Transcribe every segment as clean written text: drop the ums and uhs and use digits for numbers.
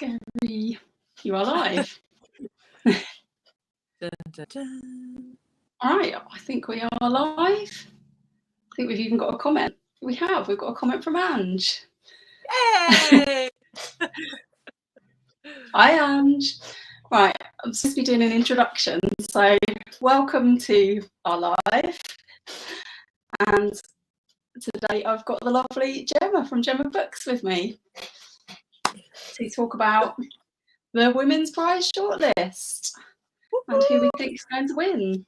Scary. You are live. Dun, dun, dun. All right, I think we are live. I think we've even got a comment. We've got a comment from Ange. Yay! Hi, Ange. Right, I'm supposed to be doing an introduction, so welcome to our live. And today I've got the lovely Gemma from Gemma Books with me to talk about the Women's Prize shortlist and who we think is going to win.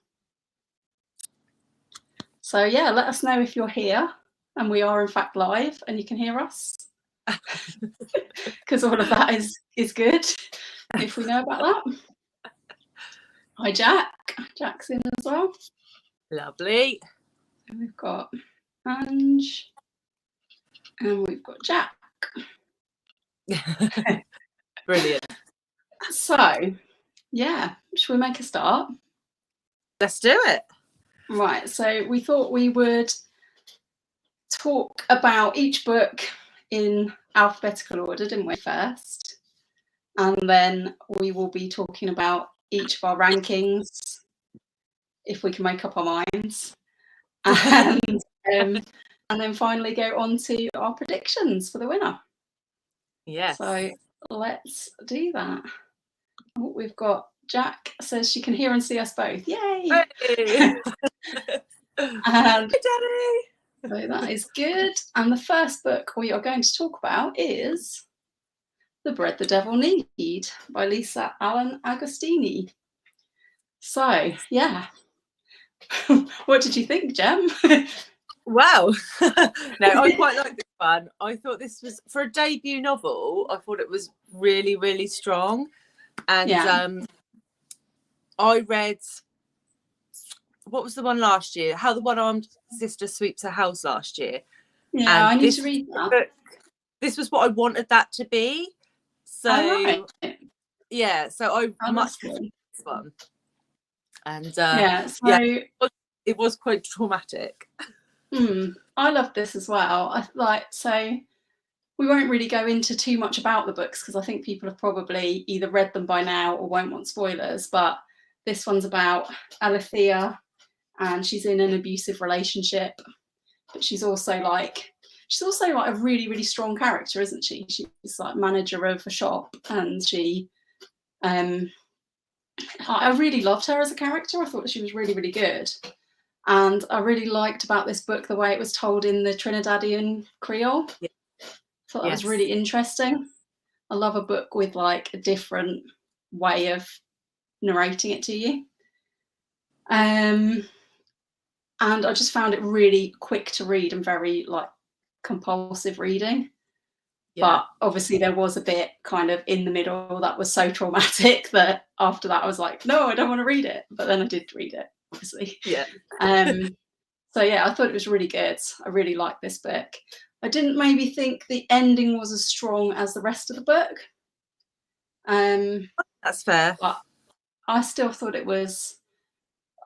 So yeah, let us know if you're here, and we are in fact live and you can hear us, because all of that is good if we know about that. Hi Jack's in as well. Lovely. And we've got Ange and we've got Jack. Brilliant. So yeah, should we make a start? Let's do it. Right, so we thought we would talk about each book in alphabetical order, didn't we, first? And then we will be talking about each of our rankings, if we can make up our minds. And then finally go on to our predictions for the winner. Yes. So let's do that. Oh, we've got Jack says she can hear and see us both. Yay! Hey. And Hey, Daddy. so that is good. And the first book we are going to talk about is The Bread the Devil Knead by Lisa Allen Agostini. So, yeah. What did you think, Gem? Wow. No, I quite like this one. I thought this was, for a debut novel, I thought it was really, really strong. And Yeah. I read, what was the one last year? How the One-Armed Sister Sweeps Her House last year. Yeah, and I need to read that. This was what I wanted that to be. So, right. yeah, so I much good. prefer this one. And yeah, so yeah, it was quite traumatic. I love this as well. So we won't really go into too much about the books because I think people have probably either read them by now or won't want spoilers, but this one's about Alicia, and she's in an abusive relationship, but she's also like a really, really strong character, isn't she? She's like manager of a shop, and she I really loved her as a character. I thought she was really, really good. And I really liked about this book the way it was told in the Trinidadian Creole. Yeah. I thought that was really interesting. I love a book with like a different way of narrating it to you. And I just found it really quick to read and very like compulsive reading. Yeah. But obviously there was a bit kind of in the middle that was so traumatic that after that I was like, no, I don't want to read it. But then I did read it, obviously. Yeah. So yeah, I thought it was really good. I really liked this book. I didn't maybe think the ending was as strong as the rest of the book. That's fair. But I still thought it was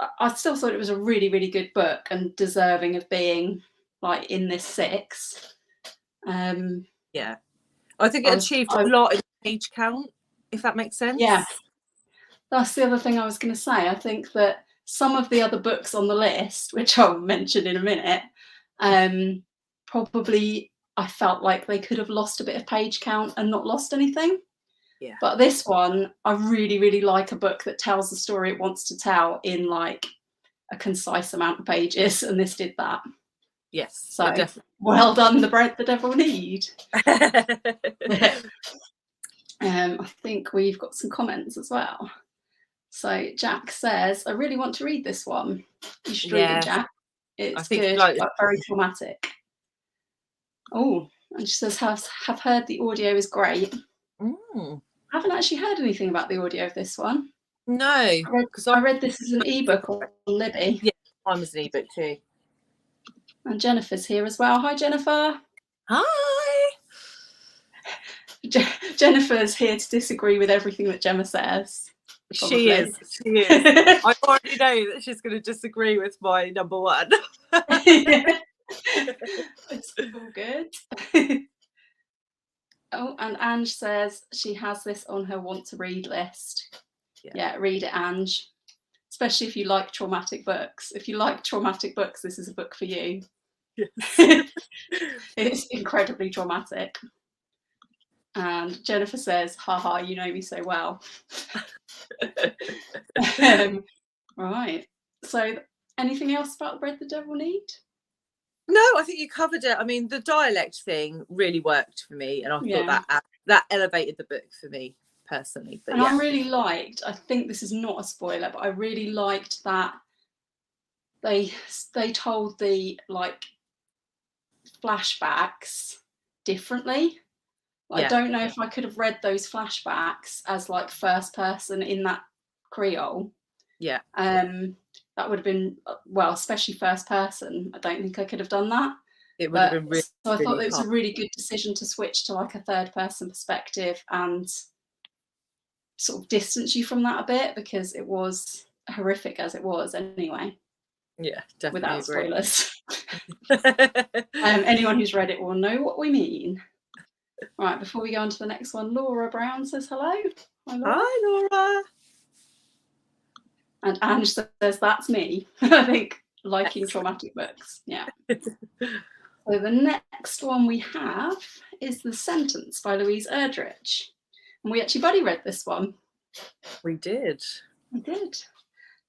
a really, really good book and deserving of being like in this 6. Yeah, I think it achieved a lot in page count, if that makes sense. Yeah, that's the other thing I was going to say. I think that some of the other books on the list, which I'll mention in a minute, probably I felt like they could have lost a bit of page count and not lost anything. Yeah. But this one, I really, really like a book that tells the story it wants to tell in like a concise amount of pages, and this did that. Yes. So well done, The Bread the Devil Knead. I think we've got some comments as well. So Jack says, I really want to read this one. You should read it, Jack. It's good, but very traumatic. Oh, and she says, have heard the audio is great. I haven't actually heard anything about the audio of this one. No. Because I read this as an ebook on Libby. Yeah, mine was an ebook too. And Jennifer's here as well. Hi, Jennifer. Hi. Jennifer's here to disagree with everything that Gemma says. Probably. She is. I already know that she's going to disagree with my number 1. It's all good. Oh, and Ange says she has this on her want to read list. Yeah, read it, Ange. Especially if you like traumatic books. If you like traumatic books, this is a book for you. Yes. It's incredibly traumatic. And Jennifer says, haha, you know me so well. Right. So anything else about The Bread the Devil Need? No, I think you covered it. I mean, the dialect thing really worked for me, and I thought that elevated the book for me personally. But I really liked, I think this is not a spoiler, but I really liked that they told the like flashbacks differently. I don't know if I could have read those flashbacks as like first person in that Creole. Yeah. That would have been, well, especially first person. I don't think I could have done that. It would have been really. So I thought it was a really good decision to switch to like a third person perspective and sort of distance you from that a bit, because it was horrific as it was anyway. Yeah, definitely. Without spoilers. Anyone who's read it will know what we mean. Right, before we go on to the next one, Laura Brown says hello. Hi, Laura. Hi, Laura. And Ange says, that's me. I think liking traumatic books. Yeah. So the next one we have is The Sentence by Louise Erdrich. And we actually buddy read this one. We did. We did.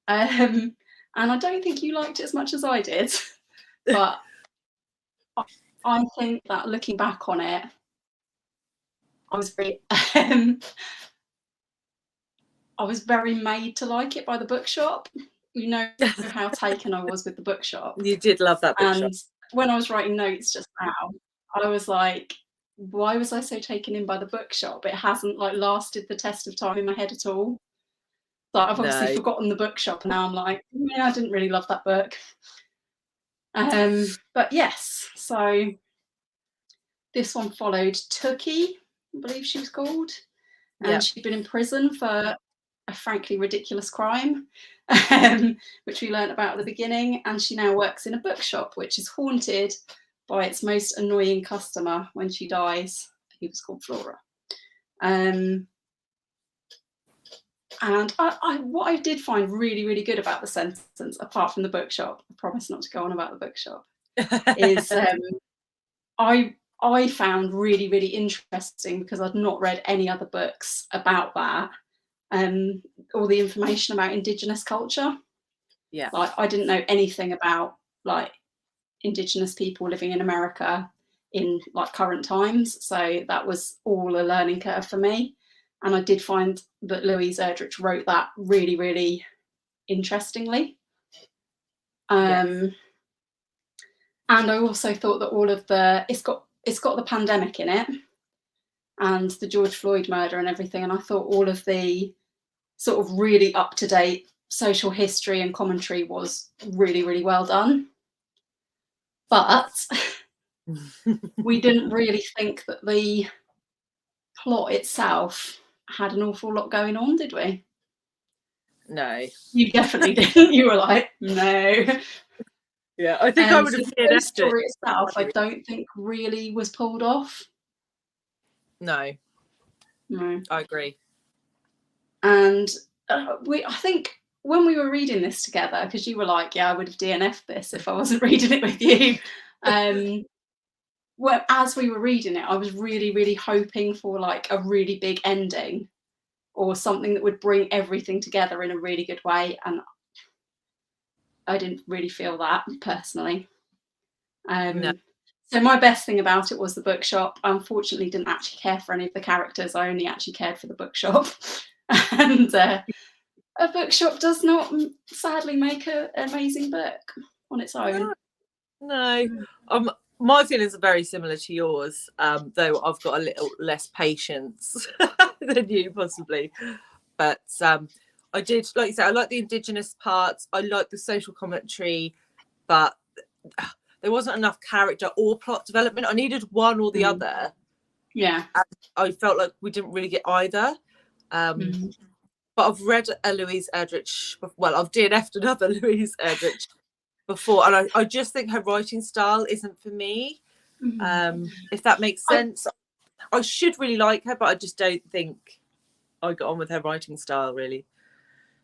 And I don't think you liked it as much as I did. But I think that looking back on it, I was very made to like it by the bookshop. You know how taken I was with the bookshop. You did love that bookshop. And when I was writing notes just now, I was like, why was I so taken in by the bookshop? It hasn't like lasted the test of time in my head at all. So I've obviously forgotten the bookshop, and now I'm like, yeah, I didn't really love that book. But yes, so this one followed Tookie, I believe she was called, and she'd been in prison for a frankly ridiculous crime, which we learned about at the beginning, and she now works in a bookshop which is haunted by its most annoying customer when she dies. He was called Flora. And what I did find really, really good about The Sentence, apart from the bookshop, I promise not to go on about the bookshop, is I found really, really interesting, because I'd not read any other books about that, all the information about Indigenous culture. Yeah. Like I didn't know anything about like Indigenous people living in America in like current times. So that was all a learning curve for me. And I did find that Louise Erdrich wrote that really, really interestingly. And I also thought that all of it's got the pandemic in it and the George Floyd murder and everything. And I thought all of the sort of really up-to-date social history and commentary was really, really well done. But we didn't really think that the plot itself had an awful lot going on, did we? No. You definitely didn't. You were like, no. Yeah, I think I would have seen the story itself, I don't think really was pulled off. No. I agree. And I think when we were reading this together, because you were like, yeah, I would have DNF'd this if I wasn't reading it with you. Well, as we were reading it, I was really, really hoping for like a really big ending or something that would bring everything together in a really good way. And I didn't really feel that personally. No. So my best thing about it was the bookshop. I unfortunately didn't actually care for any of the characters. I only actually cared for the bookshop. And a bookshop does not sadly make an amazing book on its own. No. My feelings are very similar to yours, though I've got a little less patience than you possibly. But I did, like you said, I like the Indigenous parts. I like the social commentary, but there wasn't enough character or plot development. I needed one or the other. Yeah. And I felt like we didn't really get either. But I've read a Louise Erdrich, well, I've DNF'd another Louise Erdrich before, and I just think her writing style isn't for me. If that makes sense. I should really like her, but I just don't think I got on with her writing style really.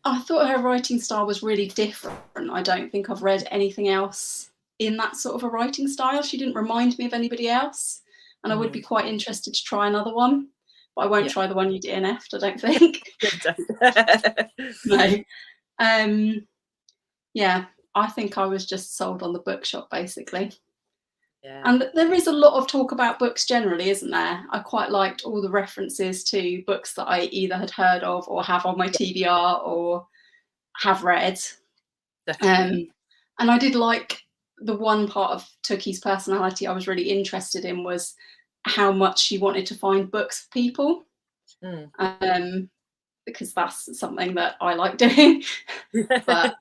I thought her writing style was really different. I don't think I've read anything else in that sort of a writing style. She didn't remind me of anybody else, and I would be quite interested to try another one, but I won't try the one you DNF'd, I don't think. No. Yeah, I think I was just sold on the bookshop basically. Yeah. And there is a lot of talk about books generally, isn't there? I quite liked all the references to books that I either had heard of or have on my TBR or have read. And I did like the one part of Tookie's personality I was really interested in was how much she wanted to find books for people. Because that's something that I like doing. But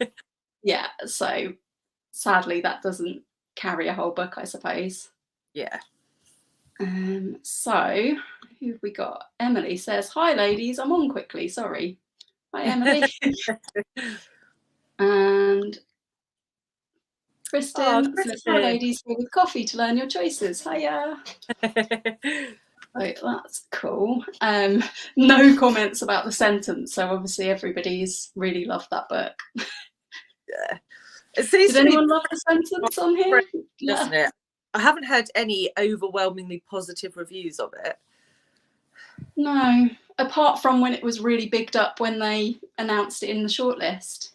yeah, so sadly that doesn't carry a whole book, I suppose. Yeah. So who have we got? Emily says, "Hi ladies, I'm on quickly, sorry." Hi Emily. And Kristen says, "Hi ladies, here with coffee to learn your choices." Hiya. Right, that's cool. No comments about the sentence, so obviously everybody's really loved that book. Yeah. Did anyone love the sentence on here? Doesn't it? I haven't heard any overwhelmingly positive reviews of it. No, apart from when it was really bigged up when they announced it in the shortlist.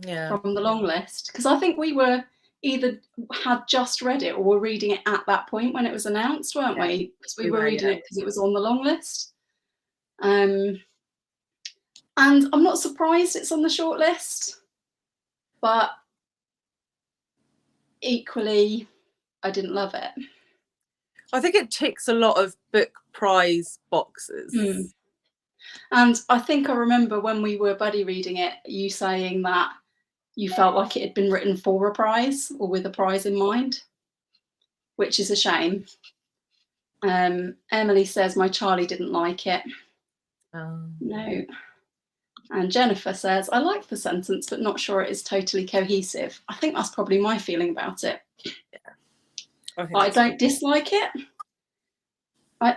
Yeah. From the long list, because I think we were either had just read it or were reading it at that point when it was announced, weren't we? Because we were reading it because it was on the long list. And I'm not surprised it's on the short list, but equally I didn't love it. I think it ticks a lot of book prize boxes. And I think I remember when we were buddy reading it, you saying that you felt like it had been written for a prize or with a prize in mind, which is a shame. Emily says, "My Charlie didn't like it." No. And Jennifer says, "I like the sentence, but not sure it is totally cohesive." I think that's probably my feeling about it. Yeah. I don't dislike it. I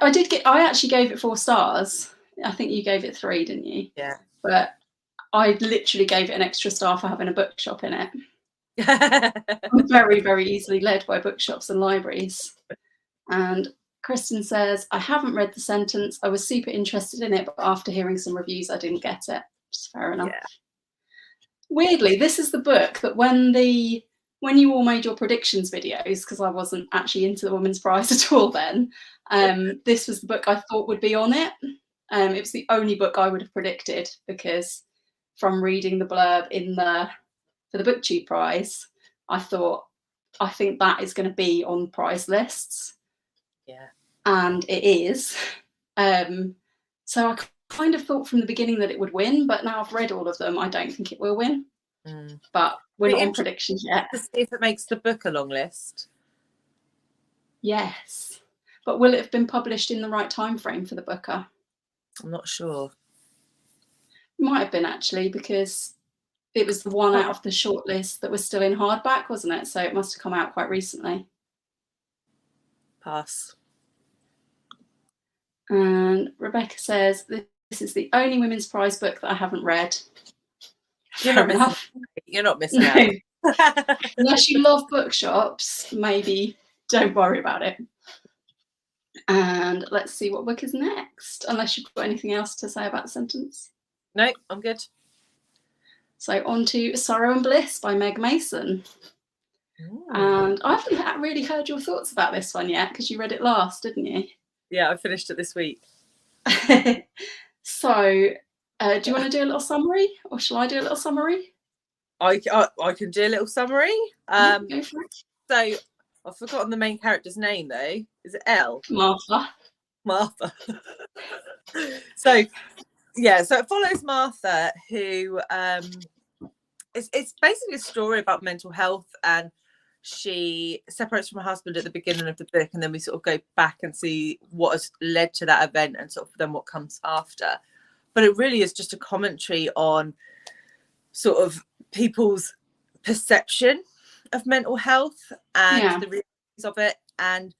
actually gave it 4 stars. I think you gave it 3, didn't you? Yeah. But I literally gave it an extra star for having a bookshop in it. I'm very, very easily led by bookshops and libraries. And Kristen says, "I haven't read the sentence. I was super interested in it, but after hearing some reviews, I didn't get it." Which is fair enough. Yeah. Weirdly, this is the book that when you all made your predictions videos, because I wasn't actually into the Women's Prize at all then, this was the book I thought would be on it. It was the only book I would have predicted, because from reading the blurb for the BookTube prize, I think that is going to be on prize lists. Yeah. And it is. So I kind of thought from the beginning that it would win, but now I've read all of them, I don't think it will win. But we're not on predictions yet. To see if it makes the book a long list. Yes. But will it have been published in the right time frame for the Booker? I'm not sure. Might have been, actually, because it was the one out of the shortlist that was still in hardback, wasn't it? So it must have come out quite recently. Pass. And Rebecca says, "This is the only Women's Prize book that I haven't read." You're not missing out. Unless you love bookshops, maybe don't worry about it. And let's see what book is next, unless you've got anything else to say about the sentence. No, I'm good. So on to Sorrow and Bliss by Meg Mason. And I haven't really heard your thoughts about this one yet, because you read it last, didn't you? Yeah, I finished it this week. So do you want to do a little summary, or shall I do a little summary? I can do a little summary. Go for it. So I've forgotten the main character's name though. Is it Elle? Martha. So yeah, so it follows Martha, who it's basically a story about mental health, and she separates from her husband at the beginning of the book, and then we sort of go back and see what has led to that event and sort of then what comes after. But it really is just a commentary on sort of people's perception of mental health and the realities of it. And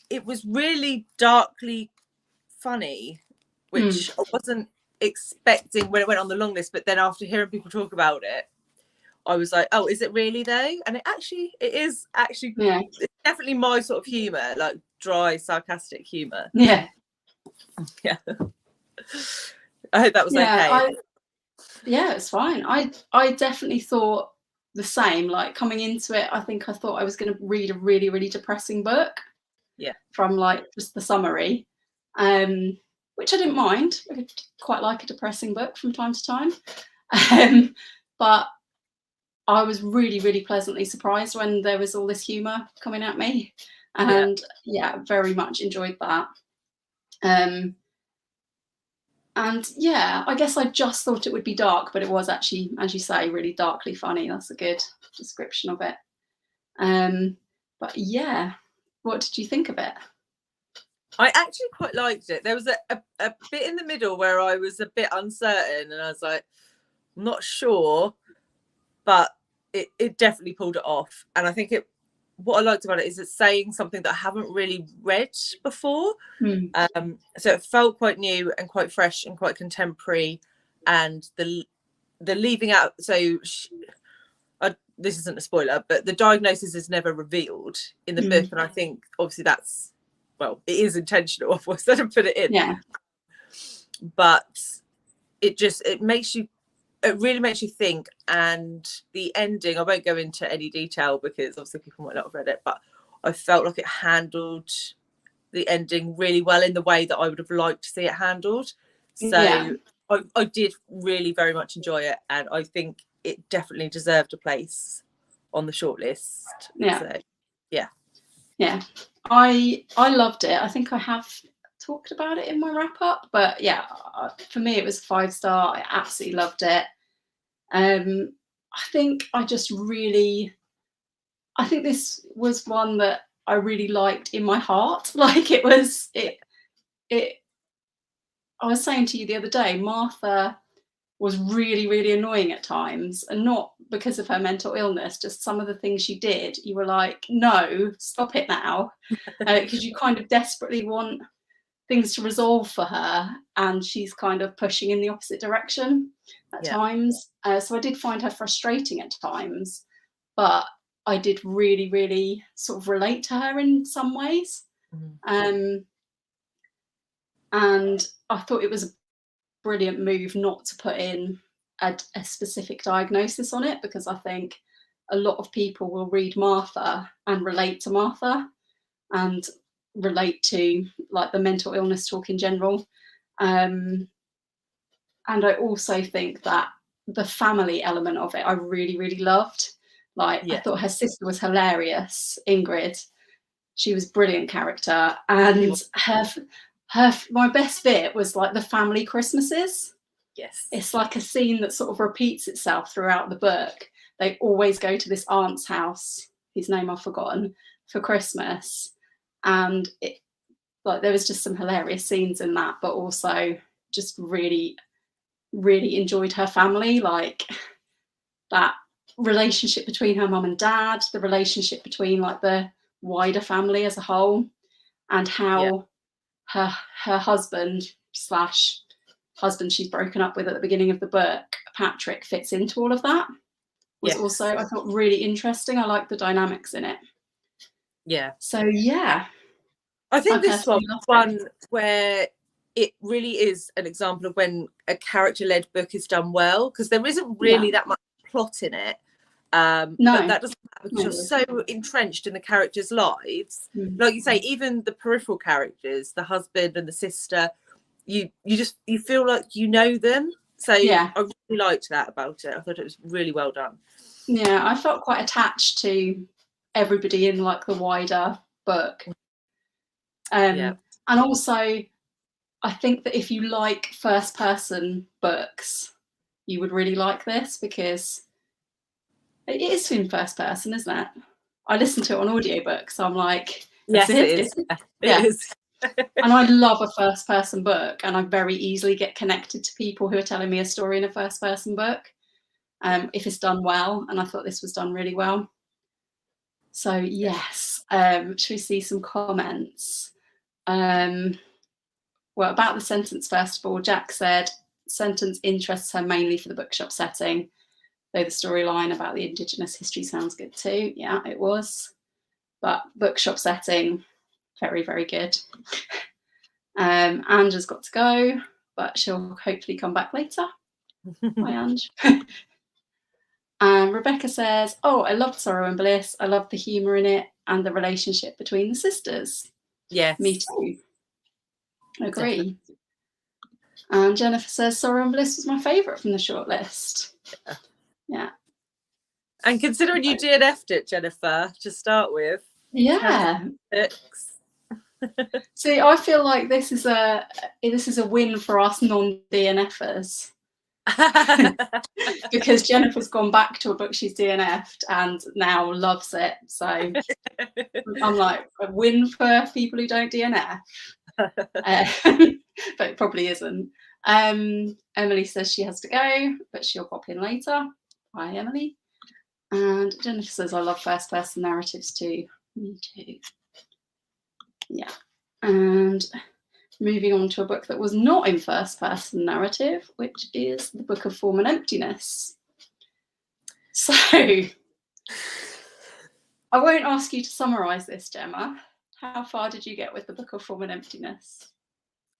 it was really darkly funny, which I wasn't expecting when it went on the long list, but then after hearing people talk about it, I was like, oh, is it really though? And it is actually it's definitely my sort of humour, like dry, sarcastic humour. Yeah. I hope that was okay. It's fine. I definitely thought the same. Like coming into it, I think I thought I was going to read a really, really depressing book. Yeah. From like just the summary, which I didn't mind. I quite like a depressing book from time to time. But I was really, really pleasantly surprised when there was all this humour coming at me, and very much enjoyed that. And I guess I just thought it would be dark, but it was actually, as you say, really darkly funny. That's a good description of it. But yeah, what did you think of it? I actually quite liked it. There was a bit in the middle where I was a bit uncertain, and I was like, I'm not sure, but it definitely pulled it off. And I think what I liked about it is it's saying something that I haven't really read before. So it felt quite new and quite fresh and quite contemporary. And the leaving out, so this isn't a spoiler, but the diagnosis is never revealed in the book. And I think obviously that's, well, it is intentional, of course, I didn't put it in. Yeah. But it really makes you think. And the ending, I won't go into any detail because obviously people might not have read it, but I felt like it handled the ending really well in the way that I would have liked to see it handled. So I did really very much enjoy it, and I think it definitely deserved a place on the shortlist. I loved it. I think I have talked about it in my wrap up, but for me it was a 5-star. I absolutely loved it. I think this was one that I really liked in my heart. Like I was saying to you the other day, Martha was really, really annoying at times, and not because of her mental illness, just some of the things she did. You were like, no, stop it now, because you kind of desperately want things to resolve for her, and she's kind of pushing in the opposite direction at times. So I did find her frustrating at times, but I did really, really sort of relate to her in some ways. And I thought it was a brilliant move not to put in a specific diagnosis on it, because I think a lot of people will read Martha and relate to Martha and relate to like the mental illness talk in general. And I also think that the family element of it I really, really loved. I thought her sister was hilarious, Ingrid. She was a brilliant character, and my best bit was like the family Christmases. Yes. It's like a scene that sort of repeats itself throughout the book. They always go to this aunt's house, whose name I've forgotten, for Christmas. And there was just some hilarious scenes in that, but also just really, really enjoyed her family. Like that relationship between her mum and dad, the relationship between like the wider family as a whole, and how her husband she's broken up with at the beginning of the book, Patrick, fits into all of that. Was also, I thought, really interesting. I like the dynamics in it. So I think this was one where it really is an example of when a character-led book is done well, because there isn't really that much plot in it. But that doesn't matter because you're so entrenched in the characters' lives. Like you say, even the peripheral characters, the husband and the sister, you feel like you know them. So I really liked that about it. I thought it was really well done. Yeah, I felt quite attached to everybody in like the wider book. And also I think that if you like first person books, you would really like this, because it is in first person, isn't it? I listened to it on audiobook, so I'm like, yes, it is. It is. And I love a first person book, and I very easily get connected to people who are telling me a story in a first person book, if it's done well, and I thought this was done really well. So yes, should we see some comments? well, about the sentence, first of all, Jack said, sentence interests her mainly for the bookshop setting, though the storyline about the Indigenous history sounds good too. Yeah, it was. But bookshop setting, very, very good. Ange's got to go, but she'll hopefully come back later. Bye, Ange. Rebecca says, oh, I loved Sorrow and Bliss. I loved the humour in it and the relationship between the sisters. Yes. Me too. Agree. Definitely. And Jennifer says Sorrow and Bliss was my favourite from the shortlist. Yeah. And considering you DNF'd it, Jennifer, to start with. Yeah. See, I feel like this is a win for us non-DNFers. Because Jennifer's gone back to a book she's DNF'd and now loves it. So I'm like, a win for people who don't DNF. But it probably isn't. Emily says she has to go, but she'll pop in later. Bye, Emily. And Jennifer says, I love first-person narratives too. Me too. Yeah. And moving on to a book that was not in first-person narrative, which is The Book of Form and Emptiness. So, I won't ask you to summarise this, Gemma. How far did you get with The Book of Form and Emptiness?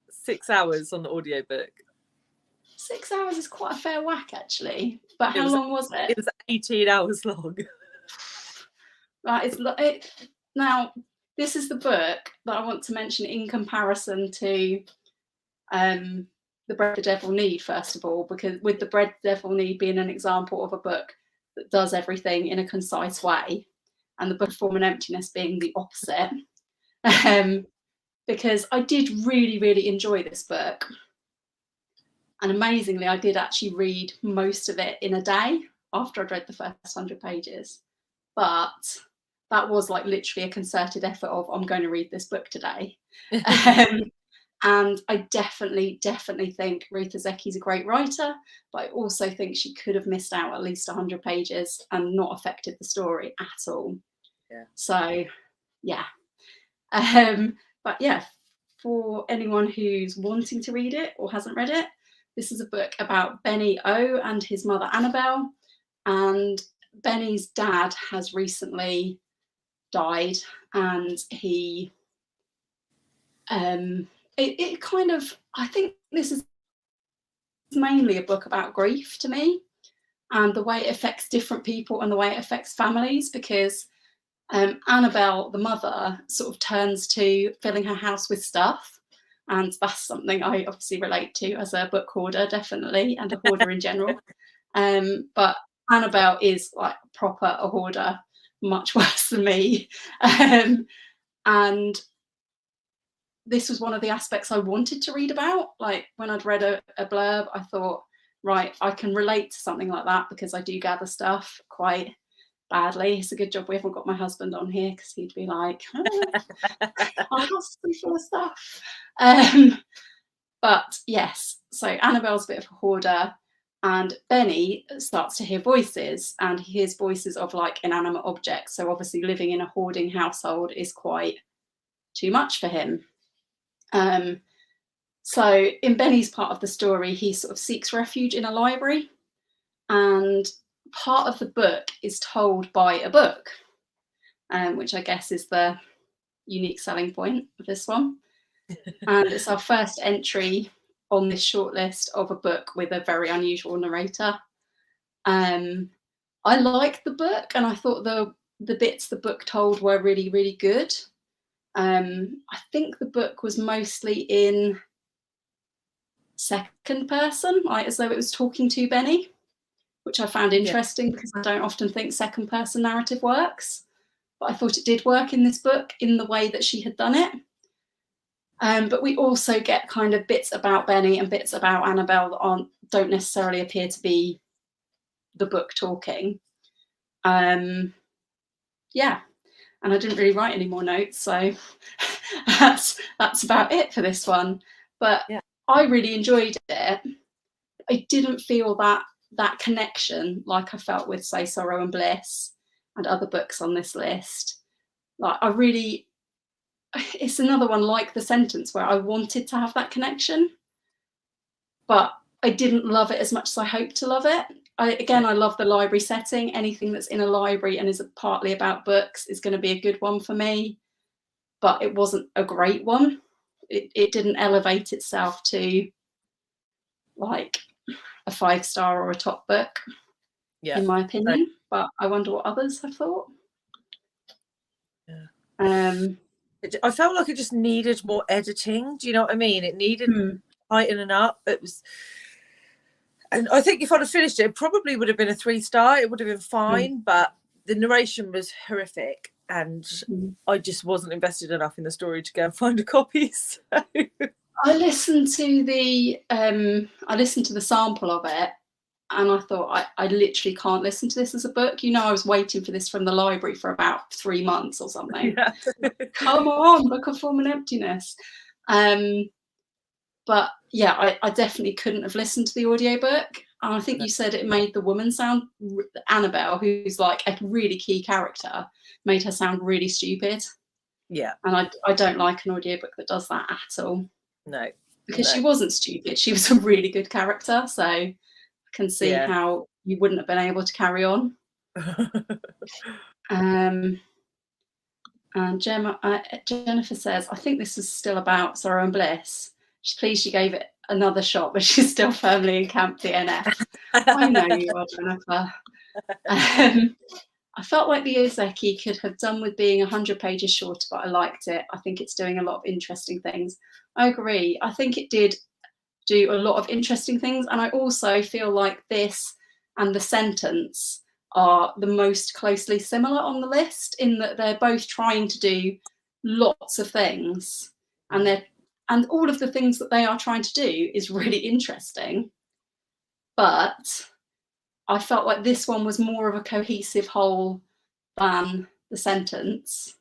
6 hours on the audiobook. 6 hours is quite a fair whack, actually. But how long was it? It was 18 hours long. Right, now, this is the book that I want to mention in comparison to The Bread the Devil Knead, first of all, because with The Bread the Devil Knead being an example of a book that does everything in a concise way, and The Book of Form and Emptiness being the opposite, because I did really, really enjoy this book. And amazingly, I did actually read most of it in a day after I'd read the first 100 pages. But that was like literally a concerted effort of, I'm going to read this book today. And I definitely think Ruth Ozeki's a great writer, but I also think she could have missed out at least 100 pages and not affected the story at all. Yeah. So, yeah. But yeah, for anyone who's wanting to read it or hasn't read it, this is a book about Benny O and his mother Annabelle. And Benny's dad has recently died, and he it kind of, I think this is mainly a book about grief to me, and the way it affects different people and the way it affects families, because Annabelle, the mother, sort of turns to filling her house with stuff, and that's something I obviously relate to as a book hoarder, definitely, and a hoarder in general. But Annabelle is like proper a hoarder, much worse than me. And this was one of the aspects I wanted to read about. Like when I'd read a blurb, I thought, right, I can relate to something like that because I do gather stuff quite badly. It's a good job we haven't got my husband on here because he'd be like, our house is full of stuff. But yes, so Annabelle's a bit of a hoarder, and Benny starts to hear voices, and he hears voices of like inanimate objects. So obviously living in a hoarding household is quite too much for him. So in Benny's part of the story, he sort of seeks refuge in a library, and part of the book is told by a book, which I guess is the unique selling point of this one. And it's our first entry on this shortlist of a book with a very unusual narrator. I liked the book, and I thought the bits the book told were really, really good. I think the book was mostly in second person, like as though it was talking to Benny, which I found interesting because I don't often think second person narrative works. But I thought it did work in this book in the way that she had done it. But we also get kind of bits about Benny and bits about Annabelle that don't necessarily appear to be the book talking. Yeah, and I didn't really write any more notes, so that's about it for this one. But yeah, I really enjoyed it. I didn't feel that connection like I felt with, say, Sorrow and Bliss and other books on this list. Like I really it's another one like The Sentence where I wanted to have that connection, but I didn't love it as much as I hoped to love it. I love the library setting. Anything that's in a library and is partly about books is going to be a good one for me, but it wasn't a great one. It didn't elevate itself to like a 5-star or a top book, in my opinion. But I wonder what others have thought. I felt like it just needed more editing. Do you know what I mean? It needed tightening up. It was, and I think if I'd have finished it, it probably would have been a 3-star. It would have been fine, but the narration was horrific, and I just wasn't invested enough in the story to go and find a copy. So. I listened to the sample of it, and I thought I literally can't listen to this as a book. You know, I was waiting for this from the library for about 3 months or something. Yeah. Come on, Book of Form and Emptiness. But yeah, I definitely couldn't have listened to the audiobook. And I think you said it made the woman sound, Annabelle, who's like a really key character, made her sound really stupid. Yeah. And I don't like an audiobook that does that at all. No. Because she wasn't stupid. She was a really good character. So I can see how you wouldn't have been able to carry on. And Jennifer says, I think this is still about Sorrow and Bliss. She's pleased she gave it another shot, but she's still firmly in camp DNF. I know you are, Jennifer. I felt like the Ozeki could have done with being 100 pages shorter, but I liked it. I think it's doing a lot of interesting things. I agree. I think it did do a lot of interesting things. And I also feel like this and The Sentence are the most closely similar on the list, in that they're both trying to do lots of things, and all of the things that they are trying to do is really interesting. But I felt like this one was more of a cohesive whole than The Sentence.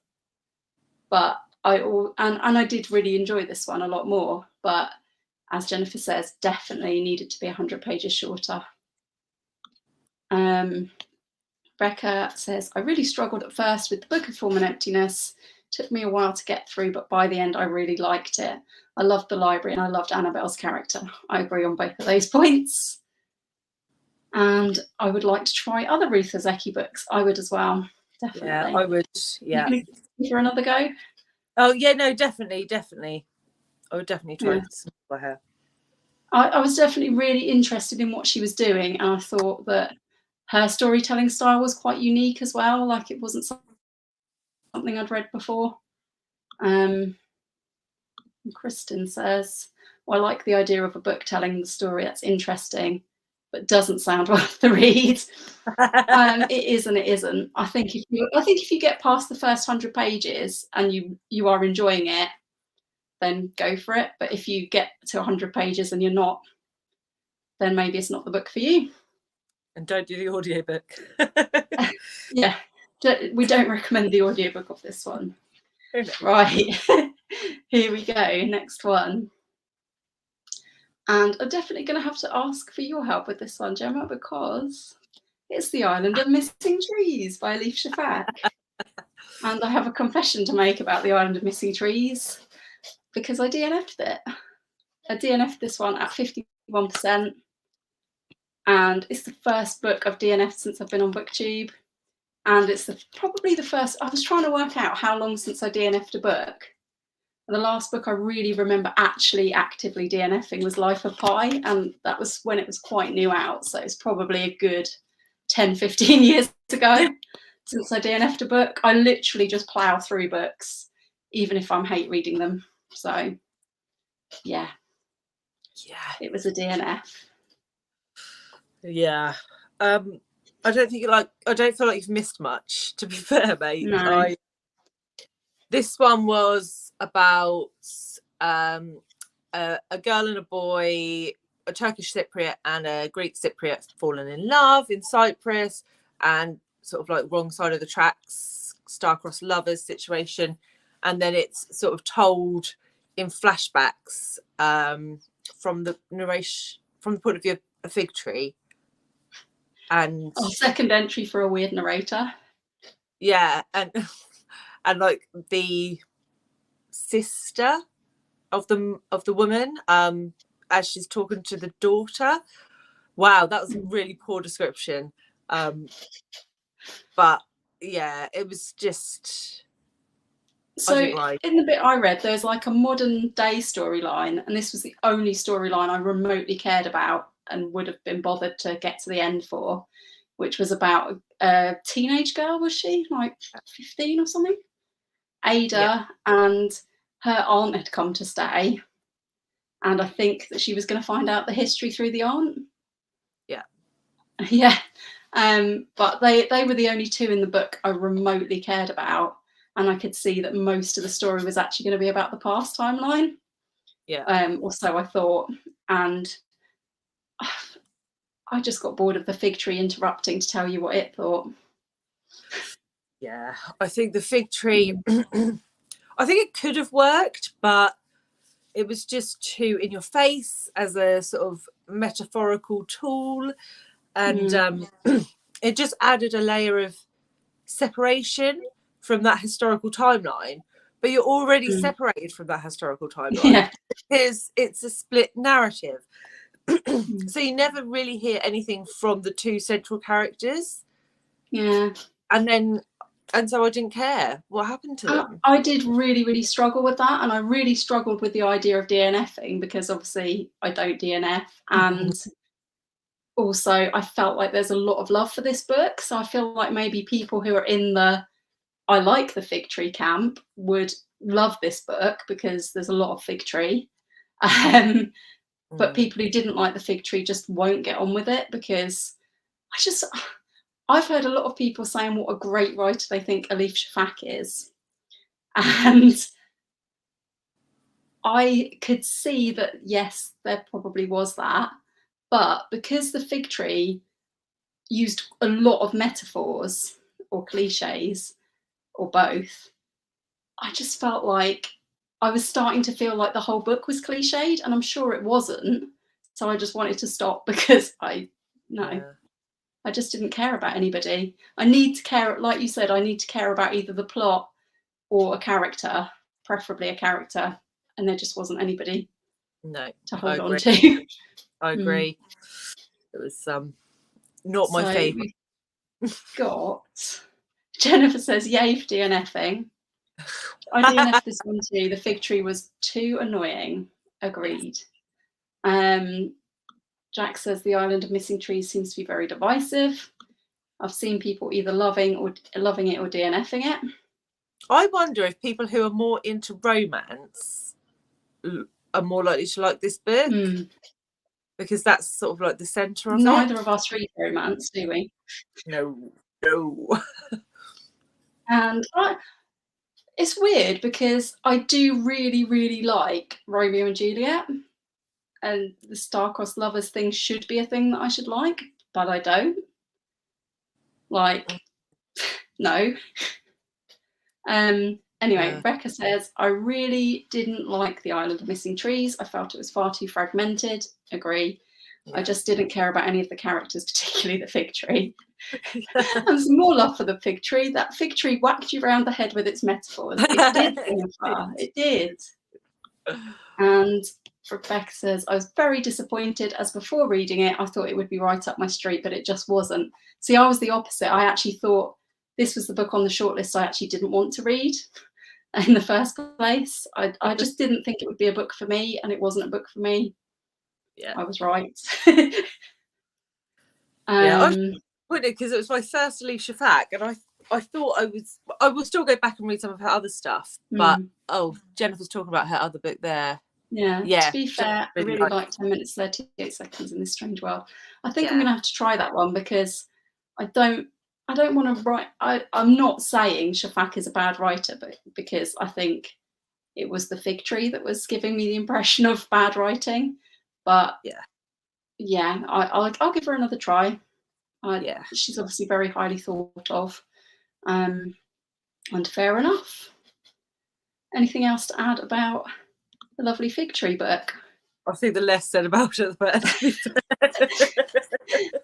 But I did really enjoy this one a lot more. But as Jennifer says, definitely needed to be 100 pages shorter. Becca says, I really struggled at first with the Book of Form and Emptiness. Took me a while to get through, but by the end I really liked it. I loved the library and I loved Annabelle's character. I agree on both of those points. And I would like to try other Ruth Ozeki books. I would as well, definitely. Yeah, I would. Yeah. You give her another go? Oh yeah, no, definitely. I would definitely try some by her. I was definitely really interested in what she was doing, and I thought that her storytelling style was quite unique as well. Like, it wasn't something I'd read before. And Kristen says, well, I like the idea of a book telling the story that's interesting, but doesn't sound worth the read. It is and it isn't. I think if you get past the first 100 pages and you are enjoying it, then go for it. But if you get to 100 pages and you're not, then maybe it's not the book for you. And don't do the audiobook. Yeah, we don't recommend the audiobook of this one. Right, here we go, next one. And I'm definitely going to have to ask for your help with this one, Gemma, because it's The Island of Missing Trees by Elif Shafak. And I have a confession to make about The Island of Missing Trees, because I DNF'd it. I DNF'd this one at 51%. And it's the first book I've DNF'd since I've been on BookTube. And it's probably the first. I was trying to work out how long since I DNF'd a book. And the last book I really remember actually actively DNFing was Life of Pi. And that was when it was quite new out. So it's probably a good 10, 15 years ago since I DNF'd a book. I literally just plough through books, even if I'm hate reading them. So, yeah, it was a DNF. Yeah. I don't feel like you've missed much, to be fair, mate. No. This one was about a girl and a boy, a Turkish Cypriot and a Greek Cypriot fallen in love in Cyprus, and sort of like wrong side of the tracks, star-crossed lovers situation. And then it's sort of told in flashbacks from the narration, from the point of view of a fig tree. And second entry for a weird narrator. Yeah, and like the sister of the woman as she's talking to the daughter. Wow, that was a really poor description. But yeah, it was just. So in the bit I read, there's like a modern day storyline, and this was the only storyline I remotely cared about and would have been bothered to get to the end for, which was about a teenage girl, was she? Like 15 or something? Ada, and her aunt had come to stay. And I think that she was going to find out the history through the aunt. Yeah. Yeah. But they were the only two in the book I remotely cared about. And I could see that most of the story was actually going to be about the past timeline. Yeah. Or so I thought. And I just got bored of the fig tree interrupting to tell you what it thought. Yeah, I think the fig tree, I think it could have worked, but it was just too in your face as a sort of metaphorical tool. And it just added a layer of separation from that historical timeline. But you're already separated from that historical timeline because it's a split narrative. So you never really hear anything from the two central characters. Yeah. And so I didn't care what happened to them. I did really, really struggle with that. And I really struggled with the idea of DNFing because obviously I don't DNF. And also I felt like there's a lot of love for this book. So I feel like maybe people who are in the I like the fig tree camp would love this book because there's a lot of fig tree. But people who didn't like the fig tree just won't get on with it because I've heard a lot of people saying what a great writer they think Elif Shafak is. And I could see that, yes, there probably was that. But because the fig tree used a lot of metaphors or cliches or both, I just felt like I was starting to feel like the whole book was cliched, and I'm sure it wasn't. So I just wanted to stop because I just didn't care about anybody. I need to care, like you said, I need to care about either the plot or a character, preferably a character, and there just wasn't anybody to hold on to. I agree. It was not my favourite. Got Jennifer says, yay for DNFing. I DNF'd this one too. The fig tree was too annoying. Agreed. Jack says the island of missing trees seems to be very divisive. I've seen people either loving it or DNFing it. I wonder if people who are more into romance are more likely to like this book because that's sort of like the centre of it. Neither of us read romance, do we? No. And it's weird because I do really, really like Romeo and Juliet, and the star-crossed lovers thing should be a thing that I should like, but I don't. Like, no. Anyway, Becca says, I really didn't like the Island of Missing Trees. I felt it was far too fragmented. Agree. Yeah. I just didn't care about any of the characters, particularly the fig tree. There's more love for the fig tree. That fig tree whacked you around the head with its metaphors. It did, Jennifer. It did. And Rebecca says, I was very disappointed as before reading it, I thought it would be right up my street, but it just wasn't. See, I was the opposite. I actually thought this was the book on the shortlist I actually didn't want to read in the first place. I just didn't think it would be a book for me, and it wasn't a book for me. Yeah, I was right. Because it was my first Alicia Shafak, and I thought I will still go back and read some of her other stuff, but Jennifer's talking about her other book there. Yeah. To be fair, I really like 10 minutes 38 seconds in this strange world. I think I'm gonna have to try that one because I don't want to write. I'm not saying Shafak is a bad writer, but because I think it was the fig tree that was giving me the impression of bad writing. But I'll give her another try. She's obviously very highly thought of, and fair enough. Anything else to add about the lovely fig tree book? I think the less said about it, the better.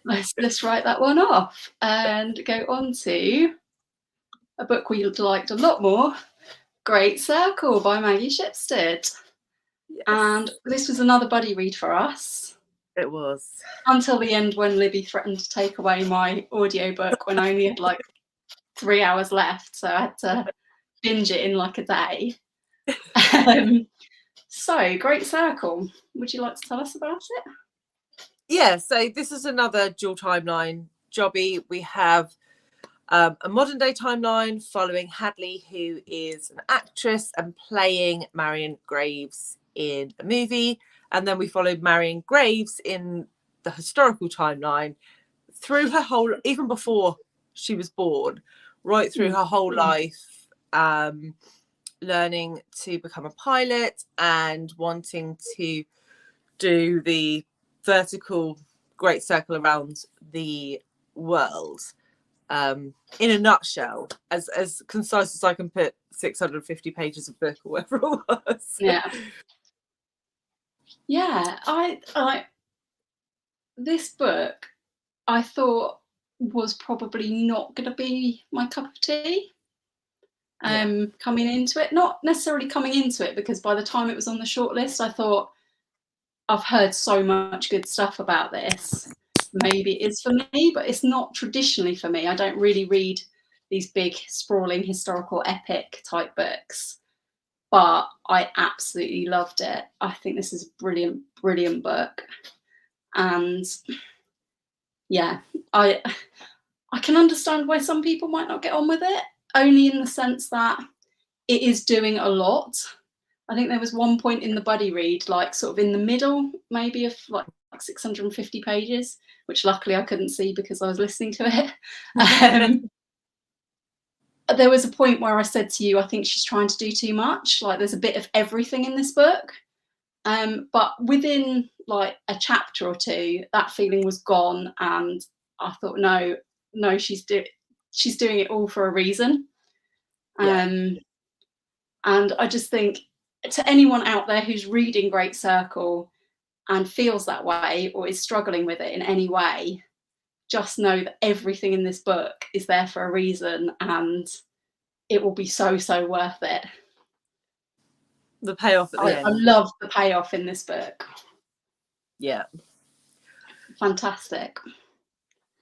Let's write that one off and go on to a book we liked a lot more Great Circle by Maggie Shipstead. Yes. And this was another buddy read for us. It was. Until the end, when Libby threatened to take away my audiobook when I only had like 3 hours left. So I had to binge it in like a day. So, Great Circle. Would you like to tell us about it? Yeah, so this is another dual timeline jobby. We have a modern day timeline following Hadley, who is an actress and playing Marion Graves in a movie. And then we followed Marion Graves in the historical timeline through her whole, even before she was born, right through her whole life, learning to become a pilot and wanting to do the vertical great circle around the world. In a nutshell, as concise as I can put 650 pages of book or whatever it was. Yeah, I this book I thought was probably not going to be my cup of tea. Coming into it, not necessarily coming into it, because by the time it was on the shortlist, I thought, I've heard so much good stuff about this. Maybe it is for me, but it's not traditionally for me. I don't really read these big, sprawling, historical epic type books. But I absolutely loved it. I think this is a brilliant, brilliant book. And yeah, I can understand why some people might not get on with it, only in the sense that it is doing a lot. I think there was one point in the buddy read, like sort of in the middle, maybe of like 650 pages, which luckily I couldn't see because I was listening to it. There was a point where I said to you, I think she's trying to do too much. Like there's a bit of everything in this book. But within like a chapter or two, that feeling was gone. And I thought, no, she's doing it all for a reason. And I just think, to anyone out there who's reading Great Circle and feels that way or is struggling with it in any way, just know that everything in this book is there for a reason, and it will be so, so worth it. The payoff at the end. I love the payoff in this book. Yeah. Fantastic.